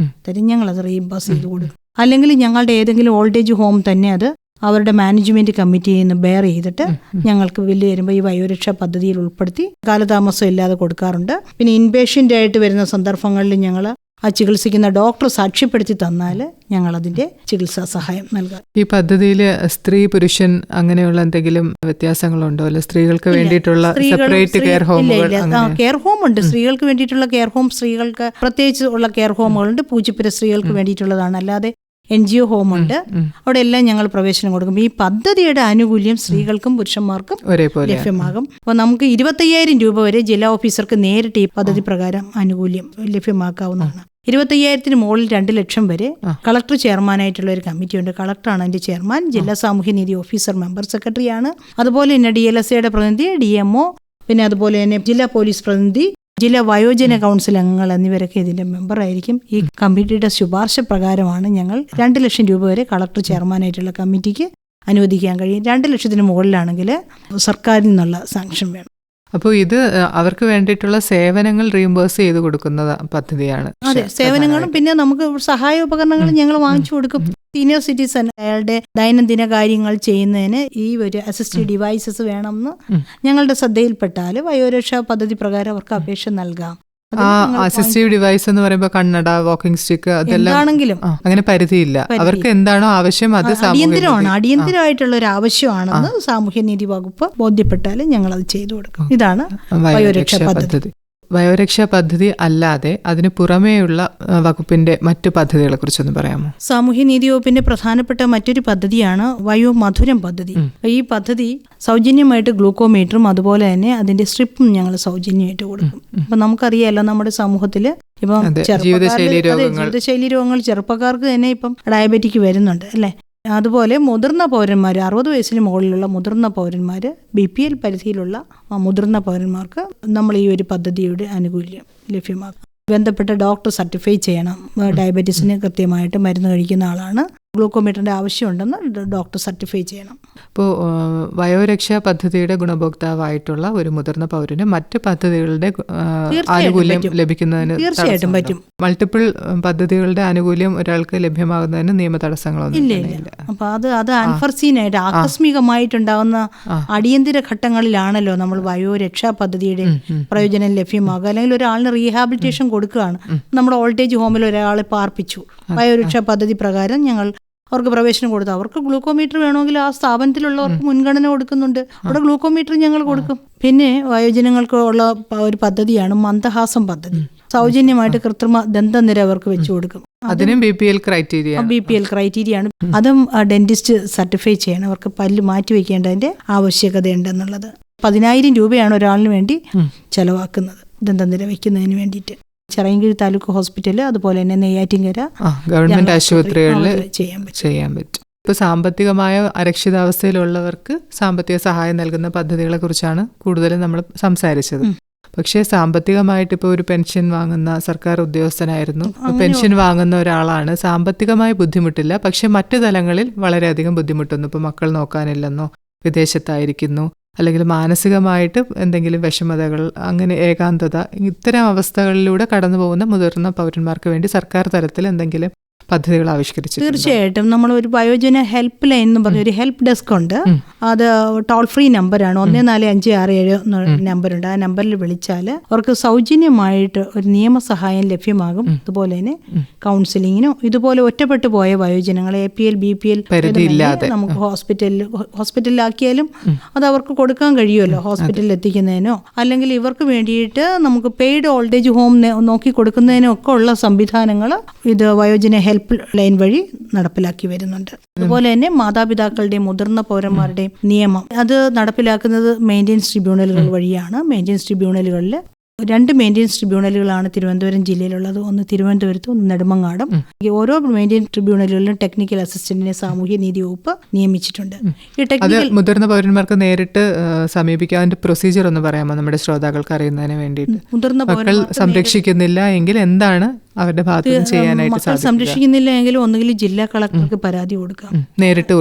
തരും, ഞങ്ങളത് റീഇംബേഴ്സ് ചെയ്ത് കൊടുക്കും. അല്ലെങ്കിൽ ഞങ്ങളുടെ ഏതെങ്കിലും ഓൾഡ് ഏജ് ഹോം തന്നെ അത് അവരുടെ മാനേജ്മെന്റ് കമ്മിറ്റിയിൽ നിന്ന് ബെയർ ചെയ്തിട്ട് ഞങ്ങൾക്ക് ബില്ല് തരുമ്പോൾ ഈ വയോരക്ഷാ പദ്ധതിയിൽ ഉൾപ്പെടുത്തി കാലതാമസം ഇല്ലാതെ കൊടുക്കാറുണ്ട്. പിന്നെ ഇൻപേഷ്യൻ്റ് ആയിട്ട് വരുന്ന സന്ദർഭങ്ങളിൽ ഞങ്ങൾ ആ ചികിത്സിക്കുന്ന ഡോക്ടർ സാക്ഷ്യപ്പെടുത്തി തന്നാൽ ഞങ്ങൾ അതിന്റെ ചികിത്സാ സഹായം നൽകാം. ഈ പദ്ധതിയിൽ സ്ത്രീ പുരുഷൻ അങ്ങനെയുള്ള എന്തെങ്കിലും വ്യത്യാസങ്ങളുണ്ടോ? അല്ലെ സ്ത്രീകൾക്ക് വേണ്ടിയിട്ടുള്ള സെപ്പറേറ്റ് കെയർ ഹോമുകൾ? കെയർ ഹോം ഉണ്ട്, സ്ത്രീകൾക്ക് വേണ്ടിയിട്ടുള്ള കെയർ ഹോം, സ്ത്രീകൾക്ക് പ്രത്യേകിച്ച് ഉള്ള കെയർ ഹോമുകളുണ്ട്. പൂജപ്പുര സ്ത്രീകൾക്ക് വേണ്ടിയിട്ടുള്ളതാണ്. അല്ലാതെ NGO ഹോമുണ്ട്, അവിടെ എല്ലാം ഞങ്ങൾ പ്രവേശനം കൊടുക്കും. ഈ പദ്ധതിയുടെ ആനുകൂല്യം സ്ത്രീകൾക്കും പുരുഷന്മാർക്കും ലഭ്യമാകും. അപ്പോൾ നമുക്ക് 25,000 രൂപ വരെ ജില്ലാ ഓഫീസർക്ക് നേരിട്ട് ഈ പദ്ധതി പ്രകാരം ആനുകൂല്യം ലഭ്യമാക്കാവുന്നതാണ്. 25,000 മുകളിൽ 2 ലക്ഷം വരെ കളക്ടർ ചെയർമാനായിട്ടുള്ള ഒരു കമ്മിറ്റിയുണ്ട്. കളക്ടറാണ് അതിന്റെ ചെയർമാൻ. ജില്ലാ സാമൂഹ്യനീതി ഓഫീസർ മെമ്പർ സെക്രട്ടറിയാണ്. അതുപോലെ തന്നെ DLSAയുടെ പ്രതിനിധി, DMO, പിന്നെ അതുപോലെ തന്നെ ജില്ലാ പോലീസ് പ്രതിനിധി, ജില്ലാ വയോജന കൗൺസിൽ അംഗങ്ങൾ എന്നിവരൊക്കെ ഇതിന്റെ മെമ്പറായിരിക്കും. ഈ കമ്മിറ്റിയുടെ ശുപാർശ പ്രകാരമാണ് ഞങ്ങൾ 2 ലക്ഷം രൂപ വരെ കളക്ടർ ചെയർമാനായിട്ടുള്ള കമ്മിറ്റിക്ക് അനുവദിക്കാൻ കഴിയും. 2 ലക്ഷത്തിന് മുകളിലാണെങ്കിൽ സർക്കാരിൽ നിന്നുള്ള സാങ്ഷൻ വേണം. അപ്പോൾ ഇത് അവർക്ക് വേണ്ടിയിട്ടുള്ള സേവനങ്ങൾ റീഇംബേഴ്സ് ചെയ്ത് കൊടുക്കുന്ന പദ്ധതിയാണ്. അതെ, സേവനങ്ങളും പിന്നെ നമുക്ക് സഹായ ഉപകരണങ്ങളും ഞങ്ങൾ വാങ്ങിച്ചു കൊടുക്കും. സീനിയർ സിറ്റിസൺ അയാളുടെ ദൈനംദിന കാര്യങ്ങൾ ചെയ്യുന്നതിന് ഈ ഒരു അസിസ്റ്റീവ് ഡിവൈസസ് വേണമെന്ന് ഞങ്ങളുടെ ശ്രദ്ധയിൽപ്പെട്ടാൽ വയോരക്ഷാ പദ്ധതി പ്രകാരം അവർക്ക് അപേക്ഷ നൽകാം. അസിസ്റ്റീവ് ഡിവൈസ് എന്ന് പറയുമ്പോൾ കണ്ണട, വാക്കിംഗ് സ്റ്റിക്ക്, അതെല്ലാം അങ്ങനെ പരിധിയില്ല. അവർക്ക് എന്താണോ ആവശ്യം അത് അടിയന്തരമായിട്ടുള്ള ഒരു ആവശ്യമാണെന്ന് സാമൂഹ്യനീതി വകുപ്പ് ബോധ്യപ്പെട്ടാൽ ഞങ്ങൾ അത് ചെയ്തു കൊടുക്കും. ഇതാണ് വയോരക്ഷാ പദ്ധതി. വയോരക്ഷാ പദ്ധതി അല്ലാതെ അതിന് പുറമേയുള്ള വകുപ്പിന്റെ മറ്റു പദ്ധതികളെ കുറിച്ചൊന്ന് പറയാമോ? സാമൂഹ്യനീതി വകുപ്പിന്റെ പ്രധാനപ്പെട്ട മറ്റൊരു പദ്ധതിയാണ് വയോമധുരം പദ്ധതി. ഈ പദ്ധതി സൗജന്യമായിട്ട് ഗ്ലൂക്കോമീറ്ററും അതുപോലെ തന്നെ അതിന്റെ സ്ട്രിപ്പും ഞങ്ങൾ സൗജന്യമായിട്ട് കൊടുക്കും. അപ്പൊ നമുക്കറിയാലോ നമ്മുടെ സമൂഹത്തിൽ ഇപ്പം ജീവിതശൈലി രോഗങ്ങൾ ചെറുപ്പക്കാർക്ക് തന്നെ ഇപ്പം ഡയബറ്റിക് വരുന്നുണ്ട് അല്ലേ. അതുപോലെ മുതിർന്ന പൗരന്മാർ, 60 വയസ്സിന് മുകളിലുള്ള മുതിർന്ന പൗരന്മാർ, BPL പരിധിയിലുള്ള മുതിർന്ന പൗരന്മാർക്ക് നമ്മൾ ഈ ഒരു പദ്ധതിയുടെ ആനുകൂല്യം ലഭ്യമാക്കും. ബന്ധപ്പെട്ട ഡോക്ടർ സർട്ടിഫൈ ചെയ്യണം, ഡയബറ്റീസിന് കൃത്യമായിട്ട് മരുന്ന് കഴിക്കുന്ന ആളാണ്, ഗ്ലൂക്കോമീറ്ററിന്റെ ആവശ്യമുണ്ടെന്ന് ഡോക്ടർ സർട്ടിഫൈ ചെയ്യണം. ഇപ്പോൾ വയോരക്ഷാ പദ്ധതിയുടെ ഗുണഭോക്താവായിട്ടുള്ള ഒരു മുതിർന്ന പൗരന് മറ്റ് പദ്ധതികളുടെ ആനുകൂല്യം ലഭിക്കുന്നതിന് തീർച്ചയായിട്ടും പറ്റും. മൾട്ടിപ്പിൾ പദ്ധതികളുടെ ആനുകൂല്യം ഒരാൾക്ക് ലഭ്യമാകുന്നതിന് നിയമ തടസ്സങ്ങളൊന്നും ഇല്ല. അപ്പൊ അത് അൺഫോർസീനായിട്ട് ആകസ്മികമായിട്ടുണ്ടാകുന്ന അടിയന്തര ഘട്ടങ്ങളിലാണല്ലോ നമ്മൾ വയോരക്ഷാ പദ്ധതിയുടെ പ്രയോജനം ലഭ്യമാകുക. അല്ലെങ്കിൽ ഒരാളിന് റീഹാബിലിറ്റേഷൻ കൊടുക്കുകയാണ്, നമ്മുടെ ഓൾഡ് ഏജ് ഹോമിൽ ഒരാളെ പാർപ്പിച്ചു, വയോരക്ഷാ പദ്ധതി പ്രകാരം ഞങ്ങൾ അവർക്ക് പ്രവേശനം കൊടുത്തു. അവർക്ക് ഗ്ലൂക്കോമീറ്റർ വേണമെങ്കിൽ ആ സ്ഥാപനത്തിലുള്ളവർക്ക് മുൻഗണന കൊടുക്കുന്നുണ്ട്, അവിടെ ഗ്ലൂക്കോമീറ്റർ ഞങ്ങൾ കൊടുക്കും. പിന്നെ വയോജനങ്ങൾക്ക് ഉള്ള ഒരു പദ്ധതിയാണ് മന്ദഹാസം പദ്ധതി. സൗജന്യമായിട്ട് കൃത്രിമ ദന്തനിര അവർക്ക് വെച്ചു കൊടുക്കും. അതിനും BPL ക്രൈറ്റീരിയ ആണ്. അതും ഡെന്റിസ്റ്റ് സർട്ടിഫൈ ചെയ്യണം. അവർക്ക് പല്ല് മാറ്റി വെക്കേണ്ടതിന്റെ ആവശ്യകതയുണ്ടെന്നുള്ളത്. 10,000 രൂപയാണ് ഒരാളിന് വേണ്ടി ചെലവാക്കുന്നത് ദന്തനിര വെക്കുന്നതിന് വേണ്ടിയിട്ട്. ചിറയൻകീഴ് താലൂക്ക് ഹോസ്പിറ്റൽ, അതുപോലെ തന്നെ നെയ്യാറ്റിൻകര ഗവൺമെന്റ് ആശുപത്രികളിൽ ചെയ്യാൻ പറ്റും. ഇപ്പോൾ സാമ്പത്തികമായ അരക്ഷിതാവസ്ഥയിലുള്ളവർക്ക് സാമ്പത്തിക സഹായം നൽകുന്ന പദ്ധതികളെ കുറിച്ചാണ് കൂടുതലും നമ്മൾ സംസാരിച്ചത്. പക്ഷേ സാമ്പത്തികമായിട്ട് ഇപ്പോൾ ഒരു പെൻഷൻ വാങ്ങുന്ന സർക്കാർ ഉദ്യോഗസ്ഥനായിരുന്നു, പെൻഷൻ വാങ്ങുന്ന ഒരാളാണ്, സാമ്പത്തികമായി ബുദ്ധിമുട്ടില്ല, പക്ഷെ മറ്റു തലങ്ങളിൽ വളരെയധികം ബുദ്ധിമുട്ടുന്നു. ഇപ്പോൾ മക്കൾ നോക്കാനില്ലെന്നോ, വിദേശത്തായിരിക്കുന്നു, അല്ലെങ്കിൽ മാനസികമായിട്ട് എന്തെങ്കിലും വിഷമതകൾ, അങ്ങനെ ഏകാന്തത, ഇത്തരം അവസ്ഥകളിലൂടെ കടന്നു പോകുന്ന മുതിർന്ന പൗരന്മാർക്ക് വേണ്ടി സർക്കാർ തലത്തിൽ എന്തെങ്കിലും പദ്ധതികൾ ആവിഷ്കരിച്ചിട്ടുണ്ട്? തീർച്ചയായിട്ടും നമ്മൾ ഒരു വയോജന ഹെൽപ്പ് ലൈൻ എന്ന് പറഞ്ഞ ഒരു ഹെൽപ്പ് ഡെസ്ക് ഉണ്ട്. അത് ടോൾ ഫ്രീ നമ്പറാണ്, 1467 നമ്പറുണ്ട്. ആ നമ്പറിൽ വിളിച്ചാൽ അവർക്ക് സൗജന്യമായിട്ട് ഒരു നിയമസഹായം ലഭ്യമാകും. അതുപോലെ തന്നെ കൗൺസിലിങ്ങിനോ ഇതുപോലെ ഒറ്റപ്പെട്ടു പോയ വയോജനങ്ങളെ APL BPL നമുക്ക് ഹോസ്പിറ്റലിലാക്കിയാലും അത് അവർക്ക് കൊടുക്കാൻ കഴിയുമല്ലോ, ഹോസ്പിറ്റലിൽ എത്തിക്കുന്നതിനോ അല്ലെങ്കിൽ ഇവർക്ക് വേണ്ടിയിട്ട് നമുക്ക് പെയ്ഡ് ഓൾഡ് ഏജ് ഹോം നോക്കി കൊടുക്കുന്നതിനോ ഒക്കെ ഉള്ള സംവിധാനങ്ങൾ ഇത് വയോജന ഹെൽപ്പ് ലൈൻ വഴി നടപ്പിലാക്കി വരുന്നുണ്ട്. അതുപോലെ തന്നെ മാതാപിതാക്കളുടെയും മുതിർന്ന പൗരന്മാരുടെയും നിയമം അത് നടപ്പിലാക്കുന്നത് മെയിൻ്റെനൻസ് ട്രിബ്യൂണലുകൾ വഴിയാണ്. മെയിൻ്റെനൻസ് ട്രിബ്യൂണലുകളിൽ 2 മെയിൻ്റെനൻസ് ട്രിബ്യൂണലുകളാണ് തിരുവനന്തപുരം ജില്ലയിലുള്ളത്. ഒന്ന് തിരുവനന്തപുരത്തും ഒന്ന് നെടുമങ്ങാടും. ഓരോ മെയിൻ്റെനൻസ് ട്രിബ്യൂണലുകളിലും ടെക്നിക്കൽ അസിസ്റ്റന്റിനെ സാമൂഹ്യ നീതി വകുപ്പ് നിയമിച്ചിട്ടുണ്ട്. ഈ ടെക്നിക്കൽ മുതിർന്ന പൗരന്മാർക്ക് നേരിട്ട് സമീപിക്കാതിന്റെ പ്രൊസീജിയർ ഒന്ന് പറയാമോ നമ്മുടെ ശ്രോതാക്കൾക്ക് അറിയുന്നതിന് വേണ്ടിയിട്ട്? മുതിർന്ന മക്കൾ സംരക്ഷിക്കുന്നില്ല എങ്കിൽ എന്താണ് അവരുടെ ഭാഗത്ത് ചെയ്യാനായിട്ട് മക്കൾ സംരക്ഷിക്കുന്നില്ല എങ്കിൽ ഒന്നുകിൽ ജില്ലാ കളക്ടർക്ക് പരാതി കൊടുക്കാം, നേരിട്ട്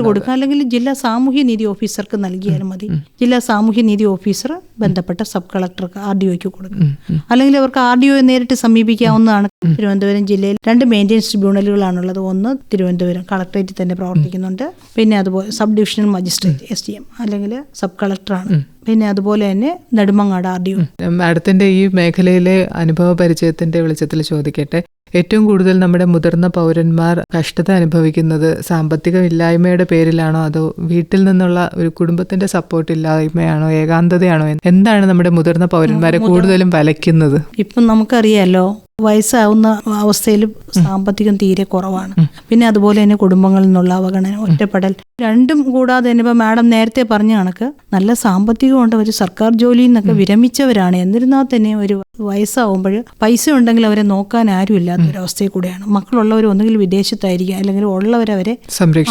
കൊടുക്കാം, അല്ലെങ്കിൽ ജില്ലാ സാമൂഹ്യ നീതി ഓഫീസർക്ക് നൽകിയാലും മതി. ജില്ലാ സാമൂഹ്യ നീതി ഓഫീസർ ബന്ധപ്പെട്ട സബ് കളക്ടർക്ക് RDOയ്ക്ക് കൊടുക്കും. അല്ലെങ്കിൽ അവർക്ക് RDO നേരിട്ട് സമീപിക്കാവുന്നതാണ്. തിരുവനന്തപുരം ജില്ലയിൽ 2 മെയിൻ്റെനൻസ് ട്രിബ്യൂണലുകളാണുള്ളത്. ഒന്ന് തിരുവനന്തപുരം കളക്ടറേറ്റിൽ തന്നെ പ്രവർത്തിക്കുന്നുണ്ട്. പിന്നെ അതുപോലെ സബ് ഡിവിഷണൽ മജിസ്ട്രേറ്റ് SDM അല്ലെങ്കിൽ സബ് കളക്ടറാണ്. പിന്നെ അതുപോലെ തന്നെ നെടുമങ്ങാട് RDO. മാഡത്തിന്റെ ഈ മേഖലയിലെ അനുഭവ പരിചയത്തിന്റെ വെളിച്ചത്തിൽ ചോദിക്കട്ടെ, ഏറ്റവും കൂടുതൽ നമ്മുടെ മുതിർന്ന പൗരന്മാർ കഷ്ടത അനുഭവിക്കുന്നത് സാമ്പത്തികമില്ലായ്മയുടെ പേരിലാണോ അതോ വീട്ടിൽ നിന്നുള്ള ഒരു കുടുംബത്തിന്റെ സപ്പോർട്ട് ഇല്ലായ്മയാണോ, ഏകാന്തതയാണോ? എന്താണ് നമ്മുടെ മുതിർന്ന പൗരന്മാരെ കൂടുതലും വലയ്ക്കുന്നത്? ഇപ്പം നമുക്കറിയാലോ, വയസ്സാവുന്ന അവസ്ഥയിൽ സാമ്പത്തികം തീരെ കുറവാണ്. പിന്നെ അതുപോലെ തന്നെ കുടുംബങ്ങളിൽ നിന്നുള്ള അവഗണന, ഒറ്റപ്പെടൽ, രണ്ടും കൂടാതെ തന്നെ ഇപ്പം മാഡം നേരത്തെ പറഞ്ഞ കണക്ക് നല്ല സാമ്പത്തികമുണ്ട്, ഒരു സർക്കാർ ജോലിയിൽ നിന്നൊക്കെ വിരമിച്ചവരാണ്. എന്നിരുന്നാൽ തന്നെ ഒരു വയസ്സാവുമ്പോൾ പൈസ ഉണ്ടെങ്കിൽ അവരെ നോക്കാൻ ആരും ഇല്ലാത്തൊരവസ്ഥയിൽ കൂടെയാണ്. മക്കളുള്ളവർ ഒന്നുകിൽ വിദേശത്തായിരിക്കും അല്ലെങ്കിൽ ഉള്ളവരവരെ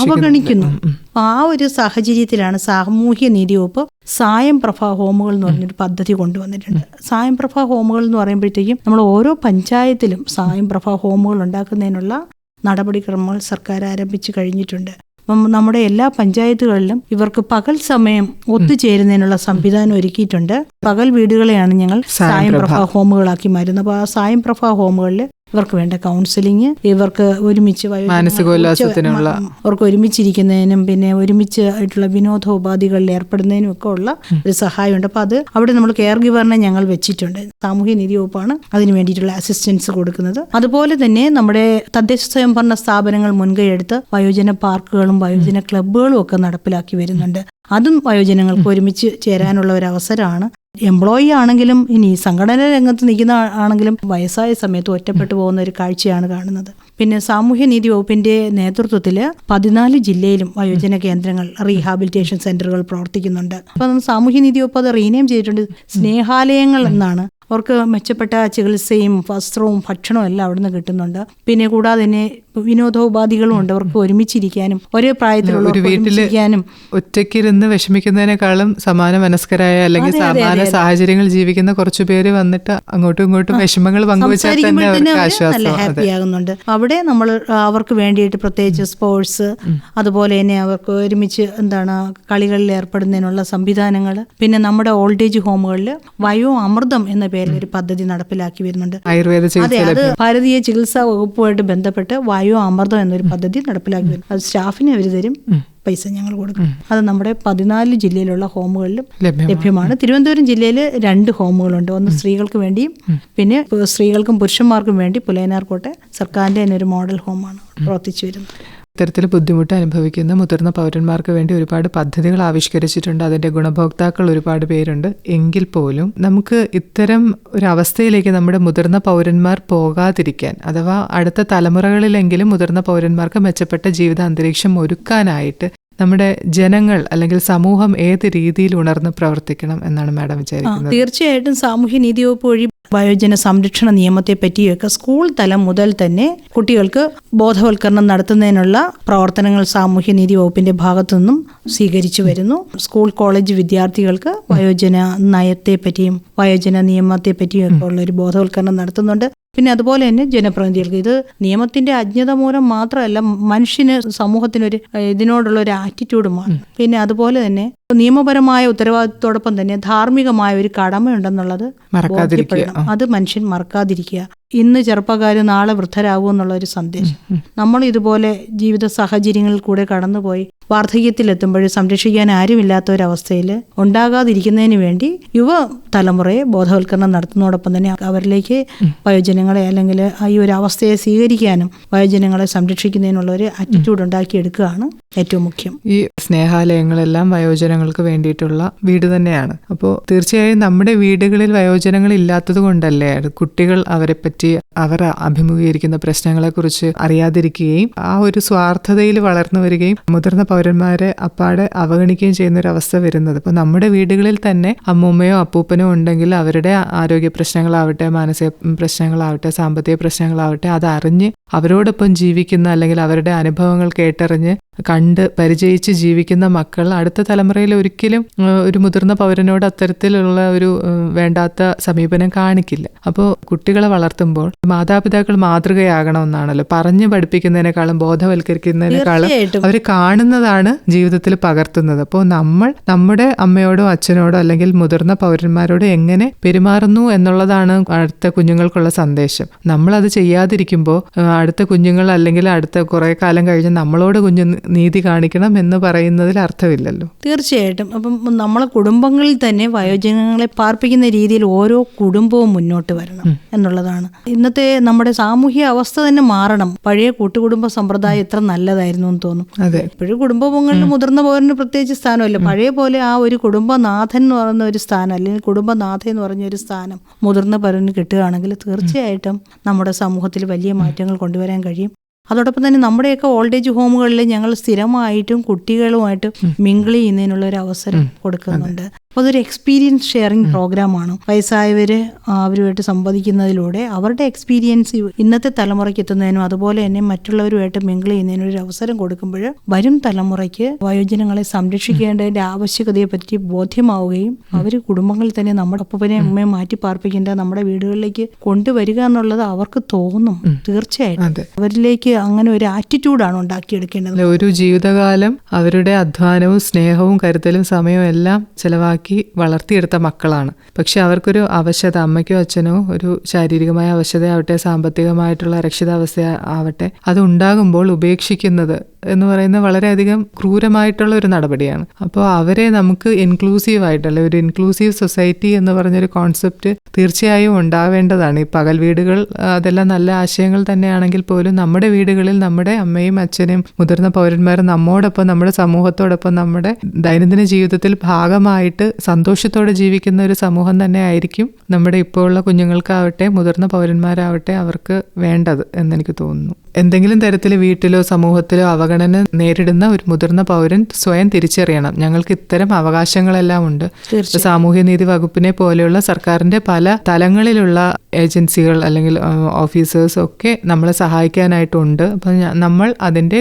അവഗണിക്കുന്നു. ആ ഒരു സാഹചര്യത്തിലാണ് സാമൂഹ്യ നീതി വകുപ്പ് സായം പ്രഭ ഹോമുകൾ എന്ന് പറഞ്ഞൊരു പദ്ധതി കൊണ്ടുവന്നിട്ടുണ്ട്. സായം പ്രഭ ഹോമുകൾ എന്ന് പറയുമ്പോഴത്തേക്കും നമ്മൾ ഓരോ പഞ്ചായത്തിലും സായം പ്രഭ ഹോമുകൾ ഉണ്ടാക്കുന്നതിനുള്ള നടപടിക്രമങ്ങൾ സർക്കാർ ആരംഭിച്ചു കഴിഞ്ഞിട്ടുണ്ട്. അപ്പം നമ്മുടെ എല്ലാ പഞ്ചായത്തുകളിലും ഇവർക്ക് പകൽ സമയം ഒത്തുചേരുന്നതിനുള്ള സംവിധാനം ഒരുക്കിയിട്ടുണ്ട്. പകൽ വീടുകളെയാണ് ഞങ്ങൾ സായം പ്രഭ ഹോമുകളാക്കി മാറ്റുന്നത്. അപ്പോൾ ആ സായം പ്രഭ ഹോമുകളിൽ ഇവർക്ക് വേണ്ട കൗൺസിലിംഗ്, ഇവർക്ക് ഒരുമിച്ച് മാനസികോല്ലാസത്തിനുള്ള അവർക്ക് ഒരുമിച്ചിരിക്കുന്നതിനും പിന്നെ ഒരുമിച്ച് ആയിട്ടുള്ള വിനോദോപാധികളിൽ ഏർപ്പെടുന്നതിനും ഒക്കെ ഉള്ള ഒരു സഹായമുണ്ട്. അപ്പോൾ അത് അവിടെ നമ്മൾ കെയർ ഗിവറിനെ ഞങ്ങൾ വെച്ചിട്ടുണ്ട്. സാമൂഹ്യ നീതി വകുപ്പാണ് അതിന് വേണ്ടിയിട്ടുള്ള അസിസ്റ്റൻസ് കൊടുക്കുന്നത്. അതുപോലെ തന്നെ നമ്മുടെ തദ്ദേശ സ്വയംഭരണ സ്ഥാപനങ്ങൾ മുൻകൈയെടുത്ത് വയോജന പാർക്കുകളും വയോജന ക്ലബ്ബുകളും ഒക്കെ നടപ്പിലാക്കി വരുന്നുണ്ട്. അതും വയോജനങ്ങൾക്ക് ഒരുമിച്ച് ചേരാനുള്ള ഒരു അവസരമാണ്. എംപ്ലോയി ആണെങ്കിലും ഇനി സംഘടനാ രംഗത്ത് നിൽക്കുന്ന ആണെങ്കിലും വയസ്സായ സമയത്ത് ഒറ്റപ്പെട്ടു പോകുന്ന ഒരു കാഴ്ചയാണ് കാണുന്നത്. പിന്നെ സാമൂഹ്യ നീതി വകുപ്പിന്റെ നേതൃത്വത്തിൽ 14 ജില്ലയിലും വയോജന കേന്ദ്രങ്ങൾ, റീഹാബിലിറ്റേഷൻ സെന്ററുകൾ പ്രവർത്തിക്കുന്നുണ്ട്. അപ്പം സാമൂഹ്യ നീതി വകുപ്പ് അത് റീനെയിം ചെയ്തിട്ടുണ്ട്, സ്നേഹാലയങ്ങൾ എന്നാണ്. അവർക്ക് മെച്ചപ്പെട്ട ചികിത്സയും വസ്ത്രവും ഭക്ഷണവും എല്ലാം അവിടുന്ന് കിട്ടുന്നുണ്ട്. പിന്നെ കൂടാതെ തന്നെ വിനോദോപാധികളും ഉണ്ട്. അവർക്ക് ഒരുമിച്ചിരിക്കാനും ഒരേ പ്രായത്തിലുള്ള ഒറ്റയ്ക്കിരുന്ന് വിഷമിക്കുന്നതിനേക്കാളും സമാന മനസ്കരായ അല്ലെങ്കിൽ സമാന സാഹചര്യങ്ങൾ ജീവിക്കുന്ന കുറച്ചു പേര് വന്നിട്ട് അങ്ങോട്ടും ഇങ്ങോട്ടും വിഷമങ്ങൾ പങ്കുവെച്ചാൽ തന്നെ നല്ല ഹാപ്പി ആകുന്നുണ്ട്. അവിടെ നമ്മൾ അവർക്ക് വേണ്ടിയിട്ട് പ്രത്യേകിച്ച് സ്പോർട്സ്, അതുപോലെ തന്നെ അവർക്ക് ഒരുമിച്ച് കളികളിൽ ഏർപ്പെടുന്നതിനുള്ള സംവിധാനങ്ങൾ. പിന്നെ നമ്മുടെ ഓൾഡ് ഏജ് ഹോമുകളിൽ വയോ അമൃതം എന്ന പേരിൽ ഒരു പദ്ധതി നടപ്പിലാക്കി വരുന്നുണ്ട്. അതെ, അത് ഭാരതീയ ചികിത്സാ വകുപ്പുമായിട്ട് ബന്ധപ്പെട്ട് വയോ അമൃതം എന്നൊരു പദ്ധതി നടപ്പിലാക്കി വരും. അത് സ്റ്റാഫിന് അവർ തരും, പൈസ ഞങ്ങൾ കൊടുക്കും. അത് നമ്മുടെ 14 ജില്ലയിലുള്ള ഹോമുകളിലും ലഭ്യമാണ്. തിരുവനന്തപുരം ജില്ലയിൽ 2 ഹോമുകളുണ്ട്. ഒന്ന് സ്ത്രീകൾക്ക് വേണ്ടിയും പിന്നെ സ്ത്രീകൾക്കും പുരുഷന്മാർക്കും വേണ്ടി പുലയനാർക്കോട്ടെ സർക്കാരിന്റെ തന്നെ ഒരു മോഡൽ ഹോമാണ് പ്രവർത്തിച്ചു വരുന്നത്. ഇത്തരത്തിൽ ബുദ്ധിമുട്ട് അനുഭവിക്കുന്ന മുതിർന്ന പൗരന്മാർക്ക് വേണ്ടി ഒരുപാട് പദ്ധതികൾ ആവിഷ്കരിച്ചിട്ടുണ്ട്. അതിൻ്റെ ഗുണഭോക്താക്കൾ ഒരുപാട് പേരുണ്ട്. എങ്കിൽ പോലും നമുക്ക് ഇത്തരം ഒരു അവസ്ഥയിലേക്ക് നമ്മുടെ മുതിർന്ന പൗരന്മാർ പോകാതിരിക്കാൻ, അഥവാ അടുത്ത തലമുറകളിലെങ്കിലും മുതിർന്ന പൗരന്മാർക്ക് മെച്ചപ്പെട്ട ജീവിത അന്തരീക്ഷം ഒരുക്കാനായിട്ട് നമ്മുടെ ജനങ്ങൾ അല്ലെങ്കിൽ സമൂഹം ഏത് രീതിയിൽ ഉണർന്ന് പ്രവർത്തിക്കണം എന്നാണ് മാഡം വിചാരിക്കുന്നത്? തീർച്ചയായിട്ടും സാമൂഹ്യ നീതി വകുപ്പ് വഴി വയോജന സംരക്ഷണ നിയമത്തെ പറ്റിയൊക്കെ സ്കൂൾ തലം മുതൽ തന്നെ കുട്ടികൾക്ക് ബോധവൽക്കരണം നടത്തുന്നതിനുള്ള പ്രവർത്തനങ്ങൾ സാമൂഹ്യ നീതി വകുപ്പിന്റെ ഭാഗത്തു നിന്നും സ്വീകരിച്ചു വരുന്നു. സ്കൂൾ കോളേജ് വിദ്യാർത്ഥികൾക്ക് വയോജന നയത്തെ പറ്റിയും വയോജന നിയമത്തെ പറ്റിയും ഒക്കെ ഉള്ള ഒരു ബോധവൽക്കരണം നടത്തുന്നുണ്ട്. പിന്നെ അതുപോലെ തന്നെ ജനപ്രതിനിധികൾക്ക് ഇത് നിയമത്തിന്റെ അജ്ഞത മൂലം മാത്രമല്ല, മനുഷ്യന് സമൂഹത്തിനൊരു ഇതിനോടുള്ള ഒരു ആറ്റിറ്റ്യൂഡുമാണ്. പിന്നെ അതുപോലെ തന്നെ നിയമപരമായ ഉത്തരവാദിത്തത്തോടൊപ്പം തന്നെ ധാർമ്മികമായ ഒരു കടമയുണ്ടെന്നുള്ളത് ബോധ്യപ്പെടണം. അത് മനുഷ്യൻ മറക്കാതിരിക്കുക. ഇന്ന് ചെറുപ്പക്കാർ നാളെ വൃദ്ധരാകും എന്നുള്ള ഒരു സന്ദേശം. നമ്മൾ ഇതുപോലെ ജീവിത സാഹചര്യങ്ങളിൽ കൂടെ കടന്നുപോയി വാർദ്ധക്യത്തിലെത്തുമ്പോൾ സംരക്ഷിക്കാൻ ആരുമില്ലാത്ത ഒരവസ്ഥയിൽ ഉണ്ടാകാതിരിക്കുന്നതിന് വേണ്ടി യുവ തലമുറയെ ബോധവൽക്കരണം നടത്തുന്നതോടൊപ്പം തന്നെ അവരിലേക്ക് വയോജനങ്ങളെ അല്ലെങ്കിൽ ഈ ഒരു അവസ്ഥയെ സ്വീകരിക്കാനും വയോജനങ്ങളെ സംരക്ഷിക്കുന്നതിനുള്ള ഒരു ആറ്റിറ്റ്യൂഡ് ഉണ്ടാക്കിയെടുക്കുകയാണ് ഏറ്റവും മുഖ്യം. ഈ സ്നേഹാലയങ്ങളെല്ലാം വയോജനങ്ങൾക്ക് വേണ്ടിയിട്ടുള്ള വീട് തന്നെയാണ്. അപ്പോൾ തീർച്ചയായും നമ്മുടെ വീടുകളിൽ വയോജനങ്ങൾ ഇല്ലാത്തത് കൊണ്ടല്ലേ കുട്ടികൾ അവരെപ്പറ്റി അവർ അഭിമുഖീകരിക്കുന്ന പ്രശ്നങ്ങളെക്കുറിച്ച് അറിയാതിരിക്കുകയും ആ ഒരു സ്വാർത്ഥതയിൽ വളർന്നു വരികയും മുതിർന്ന പൗരന്മാരെ അപ്പാടെ അവഗണിക്കുകയും ചെയ്യുന്ന ഒരു അവസ്ഥ വരുന്നത്. ഇപ്പോൾ നമ്മുടെ വീടുകളിൽ തന്നെ അമ്മൂമ്മയോ അപ്പൂപ്പനോ ഉണ്ടെങ്കിൽ അവരുടെ ആരോഗ്യ പ്രശ്നങ്ങളാവട്ടെ, മാനസിക പ്രശ്നങ്ങളാവട്ടെ, സാമ്പത്തിക പ്രശ്നങ്ങളാവട്ടെ, അതറിഞ്ഞ് അവരോടൊപ്പം ജീവിക്കുന്ന അല്ലെങ്കിൽ അവരുടെ അനുഭവങ്ങൾ കേട്ടറിഞ്ഞ് കണ്ട് പരിചയിച്ച് ജീവിക്കുന്ന മക്കൾ അടുത്ത തലമുറയിൽ ഒരിക്കലും ഒരു മുതിർന്ന പൗരനോട് അത്തരത്തിലുള്ള ഒരു വേണ്ടാത്ത സമീപനം കാണിക്കില്ല. അപ്പോൾ കുട്ടികളെ വളർത്തുമ്പോൾ മാതാപിതാക്കൾ മാതൃകയാകണമെന്നാണല്ലോ. പറഞ്ഞു പഠിപ്പിക്കുന്നതിനേക്കാളും ബോധവൽക്കരിക്കുന്നതിനേക്കാളും അവർ കാണുന്നതാണ് ജീവിതത്തിൽ പകർത്തുന്നത്. അപ്പോൾ നമ്മൾ നമ്മുടെ അമ്മയോടോ അച്ഛനോടോ അല്ലെങ്കിൽ മുതിർന്ന പൗരന്മാരോട് എങ്ങനെ പെരുമാറുന്നു എന്നുള്ളതാണ് അടുത്ത കുഞ്ഞുങ്ങൾക്കുള്ള സന്ദേശം. നമ്മളത് ചെയ്യാതിരിക്കുമ്പോൾ അടുത്ത കുഞ്ഞുങ്ങൾ അല്ലെങ്കിൽ അടുത്ത കുറെ കാലം കഴിഞ്ഞ് നമ്മളോട് കുഞ്ഞു നീതി കാണിക്കണം എന്ന് പറയുന്നതിൽ അർത്ഥമില്ലല്ലോ. തീർച്ചയായിട്ടും. അപ്പം നമ്മളെ കുടുംബങ്ങളിൽ തന്നെ വയോജനങ്ങളെ പാർപ്പിക്കുന്ന രീതിയിൽ ഓരോ കുടുംബവും മുന്നോട്ട് വരണം എന്നുള്ളതാണ്. ഇന്നത്തെ നമ്മുടെ സാമൂഹ്യ അവസ്ഥ തന്നെ മാറണം. പഴയ കൂട്ടുകുടുംബ സമ്പ്രദായം എത്ര നല്ലതായിരുന്നു എന്ന് തോന്നും. ഇപ്പോഴും കുടുംബങ്ങളിൽ മുതിർന്ന പൗരന് പ്രത്യേകിച്ച് സ്ഥാനമല്ല. പഴയ പോലെ ആ ഒരു കുടുംബനാഥൻ എന്ന് പറയുന്ന ഒരു സ്ഥാനം അല്ലെങ്കിൽ കുടുംബനാഥ എന്ന് പറഞ്ഞ ഒരു സ്ഥാനം മുതിർന്ന പൗരന് കിട്ടുകയാണെങ്കിൽ തീർച്ചയായിട്ടും നമ്മുടെ സമൂഹത്തിൽ വലിയ മാറ്റങ്ങൾ കൊണ്ടുവരാൻ കഴിയും. അതോടൊപ്പം തന്നെ നമ്മുടെയൊക്കെ ഓൾഡ് ഏജ് ഹോമുകളിൽ ഞങ്ങൾ സ്ഥിരമായിട്ടും കുട്ടികളുമായിട്ട് മിങ്കിൾ ചെയ്യുന്നതിനുള്ള ഒരു അവസരം കൊടുക്കുന്നുണ്ട്. അപ്പോൾ അതൊരു എക്സ്പീരിയൻസ് ഷെയറിംഗ് പ്രോഗ്രാമാണ്. വയസ്സായവർ അവരുമായിട്ട് സംവദിക്കുന്നതിലൂടെ അവരുടെ എക്സ്പീരിയൻസ് ഇന്നത്തെ തലമുറയ്ക്ക് എത്തുന്നതിനും അതുപോലെ തന്നെ മറ്റുള്ളവരുമായിട്ട് മിങ്കിൾ ചെയ്യുന്നതിനും ഒരു അവസരം കൊടുക്കുമ്പോൾ വരും തലമുറയ്ക്ക് വയോജനങ്ങളെ സംരക്ഷിക്കേണ്ടതിൻ്റെ ആവശ്യകതയെ പറ്റി ബോധ്യമാവുകയും അവർ കുടുംബങ്ങളിൽ തന്നെ നമ്മുടെ ഒപ്പനെ അമ്മയെ മാറ്റി പാർപ്പിക്കേണ്ട നമ്മുടെ വീടുകളിലേക്ക് കൊണ്ടുവരിക എന്നുള്ളത് അവർക്ക് തോന്നും. തീർച്ചയായിട്ടും അവരിലേക്ക് അങ്ങനെ ഒരു ആറ്റിറ്റ്യൂഡാണ് ഉണ്ടാക്കിയെടുക്കേണ്ടത്. ഒരു ജീവിതകാലം അവരുടെ അധ്വാനവും സ്നേഹവും കരുതലും സമയവും എല്ലാം ചെലവാക്കി വളർത്തിയെടുത്ത മക്കളാണ്. പക്ഷെ അവർക്കൊരു അവശത, അമ്മയ്ക്കോ അച്ഛനോ ഒരു ശാരീരികമായ അവശതയാവട്ടെ, സാമ്പത്തികമായിട്ടുള്ള അരക്ഷിതാവസ്ഥ ആവട്ടെ, അത് ഉണ്ടാകുമ്പോൾ ഉപേക്ഷിക്കുന്നത് എന്ന് പറയുന്നത് വളരെയധികം ക്രൂരമായിട്ടുള്ള ഒരു നടപടിയാണ്. അപ്പോൾ അവരെ നമുക്ക് ഇൻക്ലൂസീവായിട്ടല്ല, ഒരു ഇൻക്ലൂസീവ് സൊസൈറ്റി എന്ന് പറഞ്ഞൊരു കോൺസെപ്റ്റ് തീർച്ചയായും ഉണ്ടാവേണ്ടതാണ്. ഈ പകൽ വീടുകൾ അതെല്ലാം നല്ല ആശയങ്ങൾ തന്നെയാണെങ്കിൽ പോലും നമ്മുടെ വീടുകളിൽ നമ്മുടെ അമ്മയും അച്ഛനും മുതിർന്ന പൗരന്മാരും നമ്മോടൊപ്പം നമ്മുടെ സമൂഹത്തോടൊപ്പം നമ്മുടെ ദൈനംദിന ജീവിതത്തിൽ ഭാഗമായിട്ട് സന്തോഷത്തോടെ ജീവിക്കുന്ന ഒരു സമൂഹം തന്നെ ആയിരിക്കും നമ്മുടെ ഇപ്പോൾ ഉള്ള കുഞ്ഞുങ്ങൾക്കാവട്ടെ മുതിർന്ന പൗരന്മാരാവട്ടെ അവർക്ക് വേണ്ടത് എന്നെനിക്ക് തോന്നുന്നു. എന്തെങ്കിലും തരത്തിൽ വീട്ടിലോ സമൂഹത്തിലോ അവഗണന നേരിടുന്ന ഒരു മുതിർന്ന പൗരൻ സ്വയം തിരിച്ചറിയണം, ഞങ്ങൾക്ക് ഇത്തരം അവകാശങ്ങളെല്ലാം ഉണ്ട്. സാമൂഹ്യനീതി വകുപ്പിനെ പോലെയുള്ള സർക്കാരിന്റെ പല തലങ്ങളിലുള്ള ഏജൻസികൾ അല്ലെങ്കിൽ ഓഫീസേഴ്സ് ഒക്കെ നമ്മളെ സഹായിക്കാനായിട്ടുണ്ട്. അപ്പം നമ്മൾ അതിൻ്റെ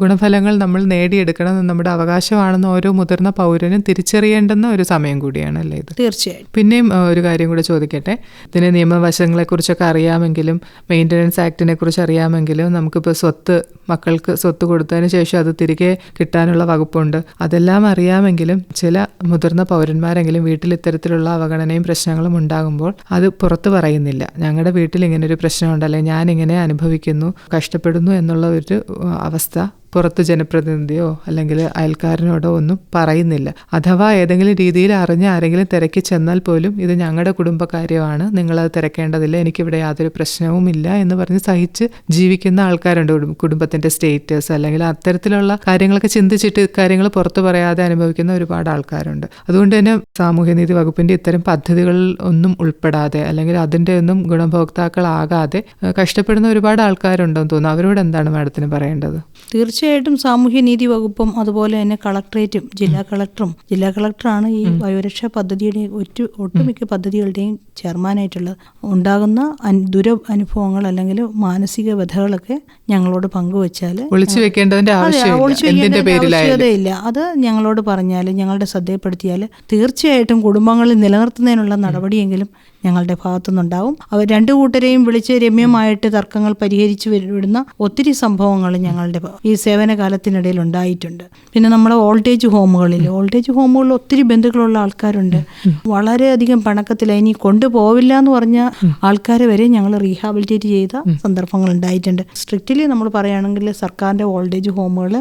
ഗുണഫലങ്ങൾ നമ്മൾ നേടിയെടുക്കണം, നമ്മുടെ അവകാശമാണെന്ന് ഓരോ മുതിർന്ന പൗരനും തിരിച്ചറിയേണ്ടുന്ന ഒരു സമയം കൂടിയാണ് അല്ലേ ഇത്. തീർച്ചയായും. പിന്നെയും ഒരു കാര്യം കൂടെ ചോദിക്കട്ടെ. ഇതിന് നിയമവശങ്ങളെക്കുറിച്ചൊക്കെ അറിയാമെങ്കിലും മെയിൻ്റനൻസ് ആക്ടിനെ കുറിച്ച് അറിയാമെങ്കിലും നമുക്കിപ്പോൾ മക്കൾക്ക് സ്വത്ത് കൊടുത്തതിന് ശേഷം അത് തിരികെ കിട്ടാനുള്ള വകുപ്പുണ്ട്. അതെല്ലാം അറിയാമെങ്കിലും ചില മുതിർന്ന പൗരന്മാരെങ്കിലും വീട്ടിൽ ഇത്തരത്തിലുള്ള അവഗണനയും പ്രശ്നങ്ങളും ഉണ്ടാകുമ്പോൾ അത് പുറത്ത് പറയുന്നില്ല. ഞങ്ങളുടെ വീട്ടിൽ ഇങ്ങനൊരു പ്രശ്നമുണ്ട്, അല്ലെങ്കിൽ ഞാനിങ്ങനെ അനുഭവിക്കുന്നു, കഷ്ടപ്പെടുന്നു എന്നുള്ള ഒരു അവസ്ഥ പുറത്ത് ജനപ്രതിനിധിയോ അല്ലെങ്കിൽ അയൽക്കാരനോടോ ഒന്നും പറയുന്നില്ല. അഥവാ ഏതെങ്കിലും രീതിയിൽ അറിഞ്ഞ് ആരെങ്കിലും തിരക്കി ചെന്നാൽ പോലും ഇത് ഞങ്ങളുടെ കുടുംബകാര്യമാണ്, നിങ്ങളത് തിരക്കേണ്ടതില്ല, എനിക്കിവിടെ യാതൊരു പ്രശ്നവുമില്ല എന്ന് പറഞ്ഞ് സഹിച്ച് ജീവിക്കുന്ന ആൾക്കാരുണ്ട്. കുടുംബത്തിൻ്റെ സ്റ്റേറ്റസ് അല്ലെങ്കിൽ അത്തരത്തിലുള്ള കാര്യങ്ങളൊക്കെ ചിന്തിച്ചിട്ട് കാര്യങ്ങൾ പുറത്ത് പറയാതെ അനുഭവിക്കുന്ന ഒരുപാട് ആൾക്കാരുണ്ട്. അതുകൊണ്ട് തന്നെ സാമൂഹ്യനീതി വകുപ്പിൻ്റെ ഇത്തരം പദ്ധതികളിൽ ഒന്നും ഉൾപ്പെടാതെ അല്ലെങ്കിൽ അതിൻ്റെ ഒന്നും ഗുണഭോക്താക്കളാകാതെ കഷ്ടപ്പെടുന്ന ഒരുപാട് ആൾക്കാരുണ്ടെന്ന് തോന്നുന്നു. അവരോട് എന്താണ് മാഡത്തിന് പറയേണ്ടത്? തീർച്ചയായിട്ടും സാമൂഹ്യനീതി വകുപ്പും അതുപോലെ തന്നെ കളക്ടറേറ്റും ജില്ലാ കളക്ടറാണ് ഈ വയോരക്ഷാ പദ്ധതിയുടെ ഒട്ടുമിക്ക പദ്ധതികളുടെയും ചെയർമാനായിട്ടുള്ളത്. ഉണ്ടാകുന്ന അനുഭവങ്ങൾ അല്ലെങ്കിൽ മാനസിക വ്യഥകളൊക്കെ ഞങ്ങളോട് പങ്കുവച്ചാൽ ഒളിച്ചു വെക്കേണ്ടതിന്റെ ആവശ്യകതയില്ല. അത് ഞങ്ങളോട് പറഞ്ഞാൽ ഞങ്ങളുടെ ശ്രദ്ധയപ്പെടുത്തിയാൽ തീർച്ചയായിട്ടും കുടുംബങ്ങളിൽ നിലനിർത്തുന്നതിനുള്ള നടപടിയെങ്കിലും ഞങ്ങളുടെ ഭാഗത്തുനിന്നുണ്ടാവും. അവർ രണ്ടു കൂട്ടരെയും വിളിച്ച് രമ്യമായിട്ട് തർക്കങ്ങൾ പരിഹരിച്ചു വിടുന്ന ഒത്തിരി സംഭവങ്ങൾ ഞങ്ങളുടെ ഈ സേവന കാലത്തിനിടയിൽ ഉണ്ടായിട്ടുണ്ട്. പിന്നെ നമ്മുടെ ഓൾഡ് ഹോമുകളിൽ ഒത്തിരി ബന്ധുക്കളുള്ള ആൾക്കാരുണ്ട്. വളരെയധികം പണക്കത്തിൽ ഇനി കൊണ്ടുപോവില്ല എന്ന് പറഞ്ഞ ആൾക്കാരെ വരെ ഞങ്ങൾ റീഹാബിലിറ്റേറ്റ് ചെയ്ത സന്ദർഭങ്ങൾ ഉണ്ടായിട്ടുണ്ട്. സ്ട്രിക്റ്റ്ലി നമ്മൾ പറയുകയാണെങ്കിൽ സർക്കാരിന്റെ ഓൾഡ് ഹോമുകൾ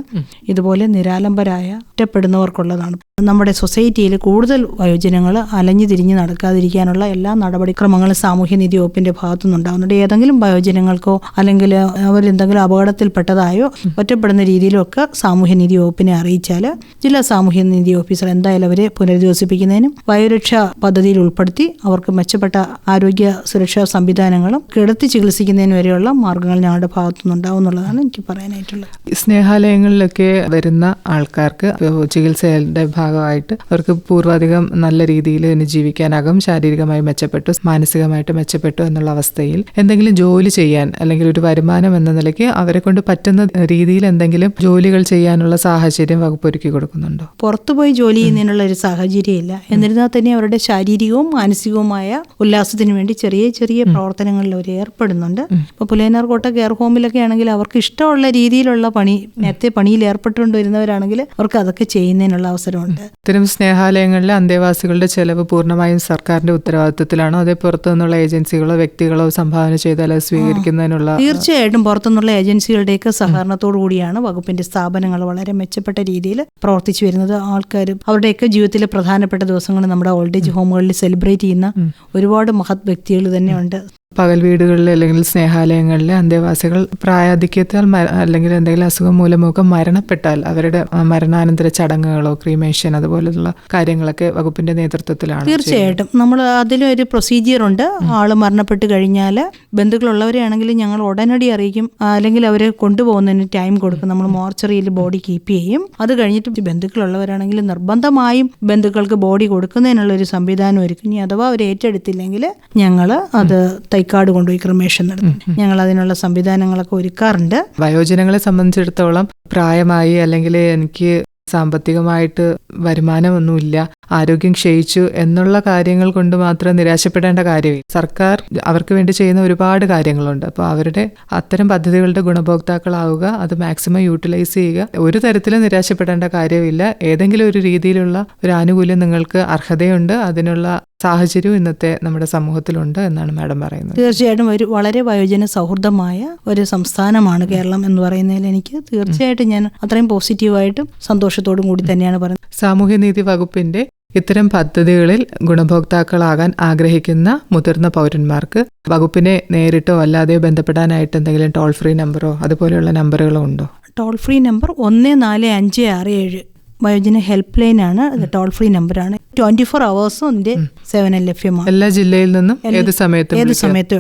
ഇതുപോലെ നിരാലംബരായ ഒറ്റപ്പെടുന്നവർക്കുള്ളതാണ്. നമ്മുടെ സൊസൈറ്റിയിൽ കൂടുതൽ വയോജനങ്ങൾ അലഞ്ഞു തിരിഞ്ഞ് നടക്കാതിരിക്കാനുള്ള എല്ലാ നടപടിക്രമങ്ങളും സാമൂഹ്യനീതി വകുപ്പിന്റെ ഭാഗത്തുനിന്നുണ്ടാകുന്നുണ്ട്. ഏതെങ്കിലും വയോജനങ്ങൾക്കോ അല്ലെങ്കിൽ അവരെന്തെങ്കിലും അപകടത്തിൽപ്പെട്ടതായോ ഒറ്റപ്പെടുന്ന രീതിയിലോ ഒക്കെ സാമൂഹ്യനീതി വകുപ്പിനെ അറിയിച്ചാൽ ജില്ലാ സാമൂഹ്യനീതി ഓഫീസർ എന്തായാലും അവരെ പുനരധിവസിപ്പിക്കുന്നതിനും വയോരക്ഷാ പദ്ധതിയിൽ ഉൾപ്പെടുത്തി അവർക്ക് മെച്ചപ്പെട്ട ആരോഗ്യ സുരക്ഷാ സംവിധാനങ്ങളും കിടത്തി ചികിത്സിക്കുന്നതിന് വരെയുള്ള മാർഗ്ഗങ്ങൾ ഞങ്ങളുടെ ഭാഗത്തുനിന്നുണ്ടാവും എന്നുള്ളതാണ് എനിക്ക് പറയാനായിട്ടുള്ളത്. സ്നേഹാലയങ്ങളിലൊക്കെ വരുന്ന ആൾക്കാർക്ക് ചികിത്സയുടെ ഭാഗമായിട്ട് അവർക്ക് പൂർവാധികം നല്ല രീതിയിൽ തന്നെ ജീവിക്കാനാകും, ശാരീരികമായി മെച്ചപ്പെട്ടു, മാനസികമായിട്ട് മെച്ചപ്പെട്ടു എന്നുള്ള അവസ്ഥയിൽ എന്തെങ്കിലും ജോലി ചെയ്യാൻ അല്ലെങ്കിൽ ഒരു വരുമാനം എന്ന നിലയ്ക്ക് അവരെ കൊണ്ട് പറ്റുന്ന രീതിയിൽ എന്തെങ്കിലും ജോലികൾ ചെയ്യാനുള്ള സാഹചര്യം വകുപ്പ് ഒരുക്കി കൊടുക്കുന്നുണ്ടോ? പുറത്തുപോയി ജോലി ചെയ്യുന്നതിനുള്ള ഒരു സാഹചര്യം ഇല്ല. എന്നിരുന്നാൽ തന്നെ അവരുടെ ശാരീരികവും മാനസികവുമായ ഉല്ലാസത്തിന് വേണ്ടി ചെറിയ ചെറിയ പ്രവർത്തനങ്ങളിൽ അവർ ഏർപ്പെടുന്നുണ്ട്. ഇപ്പോൾ പുലയനാർകോട്ട കെയർ ഹോമിലൊക്കെ ആണെങ്കിൽ അവർക്ക് ഇഷ്ടമുള്ള രീതിയിലുള്ള പണി, നേരത്തെ പണിയിൽ ഏർപ്പെട്ടുകൊണ്ട് വരുന്നവരാണെങ്കിൽ അവർക്ക് അതൊക്കെ ചെയ്യുന്നതിനുള്ള അവസരമുണ്ട്. ഇത്തരം സ്നേഹാലയങ്ങളിലെ അന്തേവാസികളുടെ ചെലവ് പൂർണ്ണമായും സർക്കാരിന്റെ ഉത്തരവാദിത്വത്തിലാണോ അതേ പുറത്തു നിന്നുള്ള ഏജൻസികളോ വ്യക്തികളോ സംഭാവന ചെയ്താൽ അത് സ്വീകരിക്കുന്നതിനുള്ള? തീർച്ചയായിട്ടും പുറത്തുനിന്നുള്ള ഏജൻസികളുടെയൊക്കെ സഹകരണത്തോടു കൂടിയാണ് വകുപ്പിന്റെ സ്ഥാപനങ്ങൾ വളരെ മെച്ചപ്പെട്ട രീതിയിൽ പ്രവർത്തിച്ചു വരുന്നത്. ആൾക്കാർ അവരുടെയൊക്കെ ജീവിതത്തിലെ പ്രധാനപ്പെട്ട ദിവസങ്ങൾ നമ്മുടെ ഓൾഡ് ഏജ് ഹോമുകളിൽ സെലിബ്രേറ്റ് ചെയ്യുന്ന ഒരുപാട് മഹത് വ്യക്തികൾ തന്നെയുണ്ട്. പകൽ വീടുകളിൽ അല്ലെങ്കിൽ സ്നേഹാലയങ്ങളിലെ അന്തേവാസികൾ പ്രായാധിക്യത്താൽ അല്ലെങ്കിൽ എന്തെങ്കിലും അസുഖം മൂലമൊക്കെ മരണപ്പെട്ടാൽ അവരുടെ മരണാനന്തര ചടങ്ങുകളോ ക്രീമേഷൻ അതുപോലുള്ള കാര്യങ്ങളൊക്കെ വകുപ്പിന്റെ നേതൃത്വത്തിലാണ്. തീർച്ചയായിട്ടും നമ്മൾ അതിലൊരു പ്രൊസീജിയർ ഉണ്ട്. ആള് മരണപ്പെട്ട് കഴിഞ്ഞാൽ ബന്ധുക്കളുള്ളവരെയാണെങ്കിൽ ഞങ്ങൾ ഉടനടി അറിയിക്കും, അല്ലെങ്കിൽ അവരെ കൊണ്ടുപോകുന്നതിന് ടൈം കൊടുക്കും. നമ്മൾ മോർച്ചറിയിൽ ബോഡി കീപ്പ് ചെയ്യും. അത് കഴിഞ്ഞിട്ട് ബന്ധുക്കളുള്ളവരാണെങ്കിൽ നിർബന്ധമായും ബന്ധുക്കൾക്ക് ബോഡി കൊടുക്കുന്നതിനുള്ള ഒരു സംവിധാനം ഒരുക്കും. ഇനി അഥവാ അവർ ഏറ്റെടുത്തില്ലെങ്കിൽ ഞങ്ങൾ അത് തൈക്കാട് കൊണ്ടുപോയി ക്രിമേഷൻ നടത്തും. ഞങ്ങൾ അതിനുള്ള സംവിധാനങ്ങളൊക്കെ ഒരുക്കാറുണ്ട്. വയോജനങ്ങളെ സംബന്ധിച്ചിടത്തോളം പ്രായമായി അല്ലെങ്കിൽ എനിക്ക് സാമ്പത്തികമായിട്ട് വരുമാനമൊന്നുമില്ല, ആരോഗ്യം ക്ഷയിച്ചു എന്നുള്ള കാര്യങ്ങൾ കൊണ്ട് മാത്രം നിരാശപ്പെടേണ്ട കാര്യമില്ല. സർക്കാർ അവർക്ക് വേണ്ടി ചെയ്യുന്ന ഒരുപാട് കാര്യങ്ങളുണ്ട്. അപ്പോൾ അവരുടെ അത്തരം പദ്ധതികളുടെ ഗുണഭോക്താക്കളാവുക, അത് മാക്സിമം യൂട്ടിലൈസ് ചെയ്യുക. ഒരു തരത്തിലും നിരാശപ്പെടേണ്ട കാര്യമില്ല. ഏതെങ്കിലും ഒരു രീതിയിലുള്ള ഒരു ആനുകൂല്യം നിങ്ങൾക്ക് അർഹതയുണ്ട്, അതിനുള്ള സാഹചര്യവും ഇന്നത്തെ നമ്മുടെ സമൂഹത്തിലുണ്ട് എന്നാണ് മാഡം പറയുന്നത്. തീർച്ചയായിട്ടും ഒരു വളരെ വയോജന സൗഹൃദമായ ഒരു സംസ്ഥാനമാണ് കേരളം എന്ന് പറയുന്നതിൽ എനിക്ക് തീർച്ചയായിട്ടും ഞാൻ അത്രയും പോസിറ്റീവായിട്ടും സന്തോഷത്തോടും കൂടി തന്നെയാണ് പറയുന്നത്. സാമൂഹ്യനീതി വകുപ്പിന്റെ ഇത്തരം പദ്ധതികളിൽ ഗുണഭോക്താക്കളാകാൻ ആഗ്രഹിക്കുന്ന മുതിർന്ന പൗരന്മാർക്ക് വകുപ്പിനെ നേരിട്ടോ അല്ലാതെയോ ബന്ധപ്പെടാനായിട്ട് എന്തെങ്കിലും ടോൾ ഫ്രീ നമ്പറോ അതുപോലെയുള്ള നമ്പറുകളോ ഉണ്ടോ? ടോൾ ഫ്രീ നമ്പർ 145567 വയോജന ഹെൽപ്പ് ലൈൻ ആണ്. അത് ടോൾ ഫ്രീ നമ്പറാണ്. 24 hours അതിന്റെ സേവനം ലഭ്യമാണ്. എല്ലാ ജില്ലയിൽ നിന്നും ഏത് സമയത്തും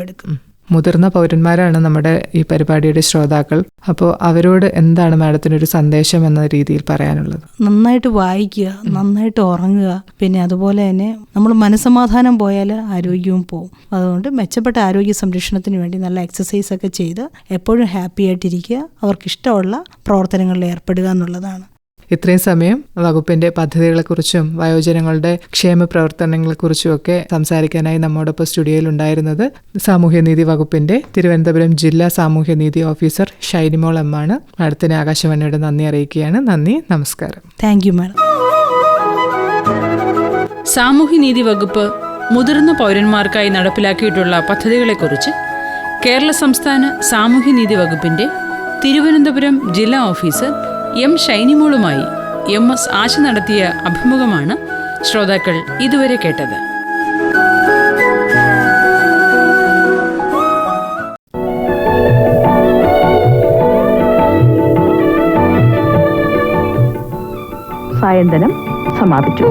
എടുക്കും. മുതിർന്ന പൗരന്മാരാണ് നമ്മുടെ ഈ പരിപാടിയുടെ ശ്രോതാക്കൾ. അപ്പോൾ അവരോട് എന്താണ് മാഡത്തിനൊരു സന്ദേശം എന്ന രീതിയിൽ പറയാനുള്ളത്? നന്നായിട്ട് വായിക്കുക, നന്നായിട്ട് ഉറങ്ങുക. പിന്നെ അതുപോലെ തന്നെ നമ്മൾ മനസ്സമാധാനം പോയാൽ ആരോഗ്യവും പോവും. അതുകൊണ്ട് മെച്ചപ്പെട്ട ആരോഗ്യ സംരക്ഷണത്തിന് വേണ്ടി നല്ല എക്സസൈസ് ഒക്കെ ചെയ്ത് എപ്പോഴും ഹാപ്പി ആയിട്ടിരിക്കുക, അവർക്കിഷ്ടമുള്ള പ്രവർത്തനങ്ങളിൽ ഏർപ്പെടുക എന്നുള്ളതാണ്. ഇത്രയും സമയം വകുപ്പിന്റെ പദ്ധതികളെക്കുറിച്ചും വയോജനങ്ങളുടെ ക്ഷേമ പ്രവർത്തനങ്ങളെക്കുറിച്ചും ഒക്കെ സംസാരിക്കാനായി നമ്മോടൊപ്പം സ്റ്റുഡിയോയിൽ ഉണ്ടായിരുന്നത് സാമൂഹ്യനീതി വകുപ്പിന്റെ തിരുവനന്തപുരം ജില്ലാ സാമൂഹ്യനീതി ഓഫീസർ ഷൈനിമോൾ എം ആണ്. മാഡത്തിന് ആകാശവാണിയുടെ നന്ദി അറിയിക്കുകയാണ്. നന്ദി, നമസ്കാരം. Thank you madam. സാമൂഹ്യനീതി വകുപ്പ് മുതിർന്ന പൗരന്മാർക്കായി നടപ്പിലാക്കിയിട്ടുള്ള പദ്ധതികളെക്കുറിച്ച് കേരള സംസ്ഥാന സാമൂഹ്യനീതി വകുപ്പിന്റെ തിരുവനന്തപുരം ജില്ലാ ഓഫീസർ എം ഷൈനിമോളുമായി MS ആശ നടത്തിയ അഭിമുഖമാണ് ശ്രോതാക്കൾ ഇതുവരെ കേട്ടത്. സായന്തനം സമാപിച്ചു.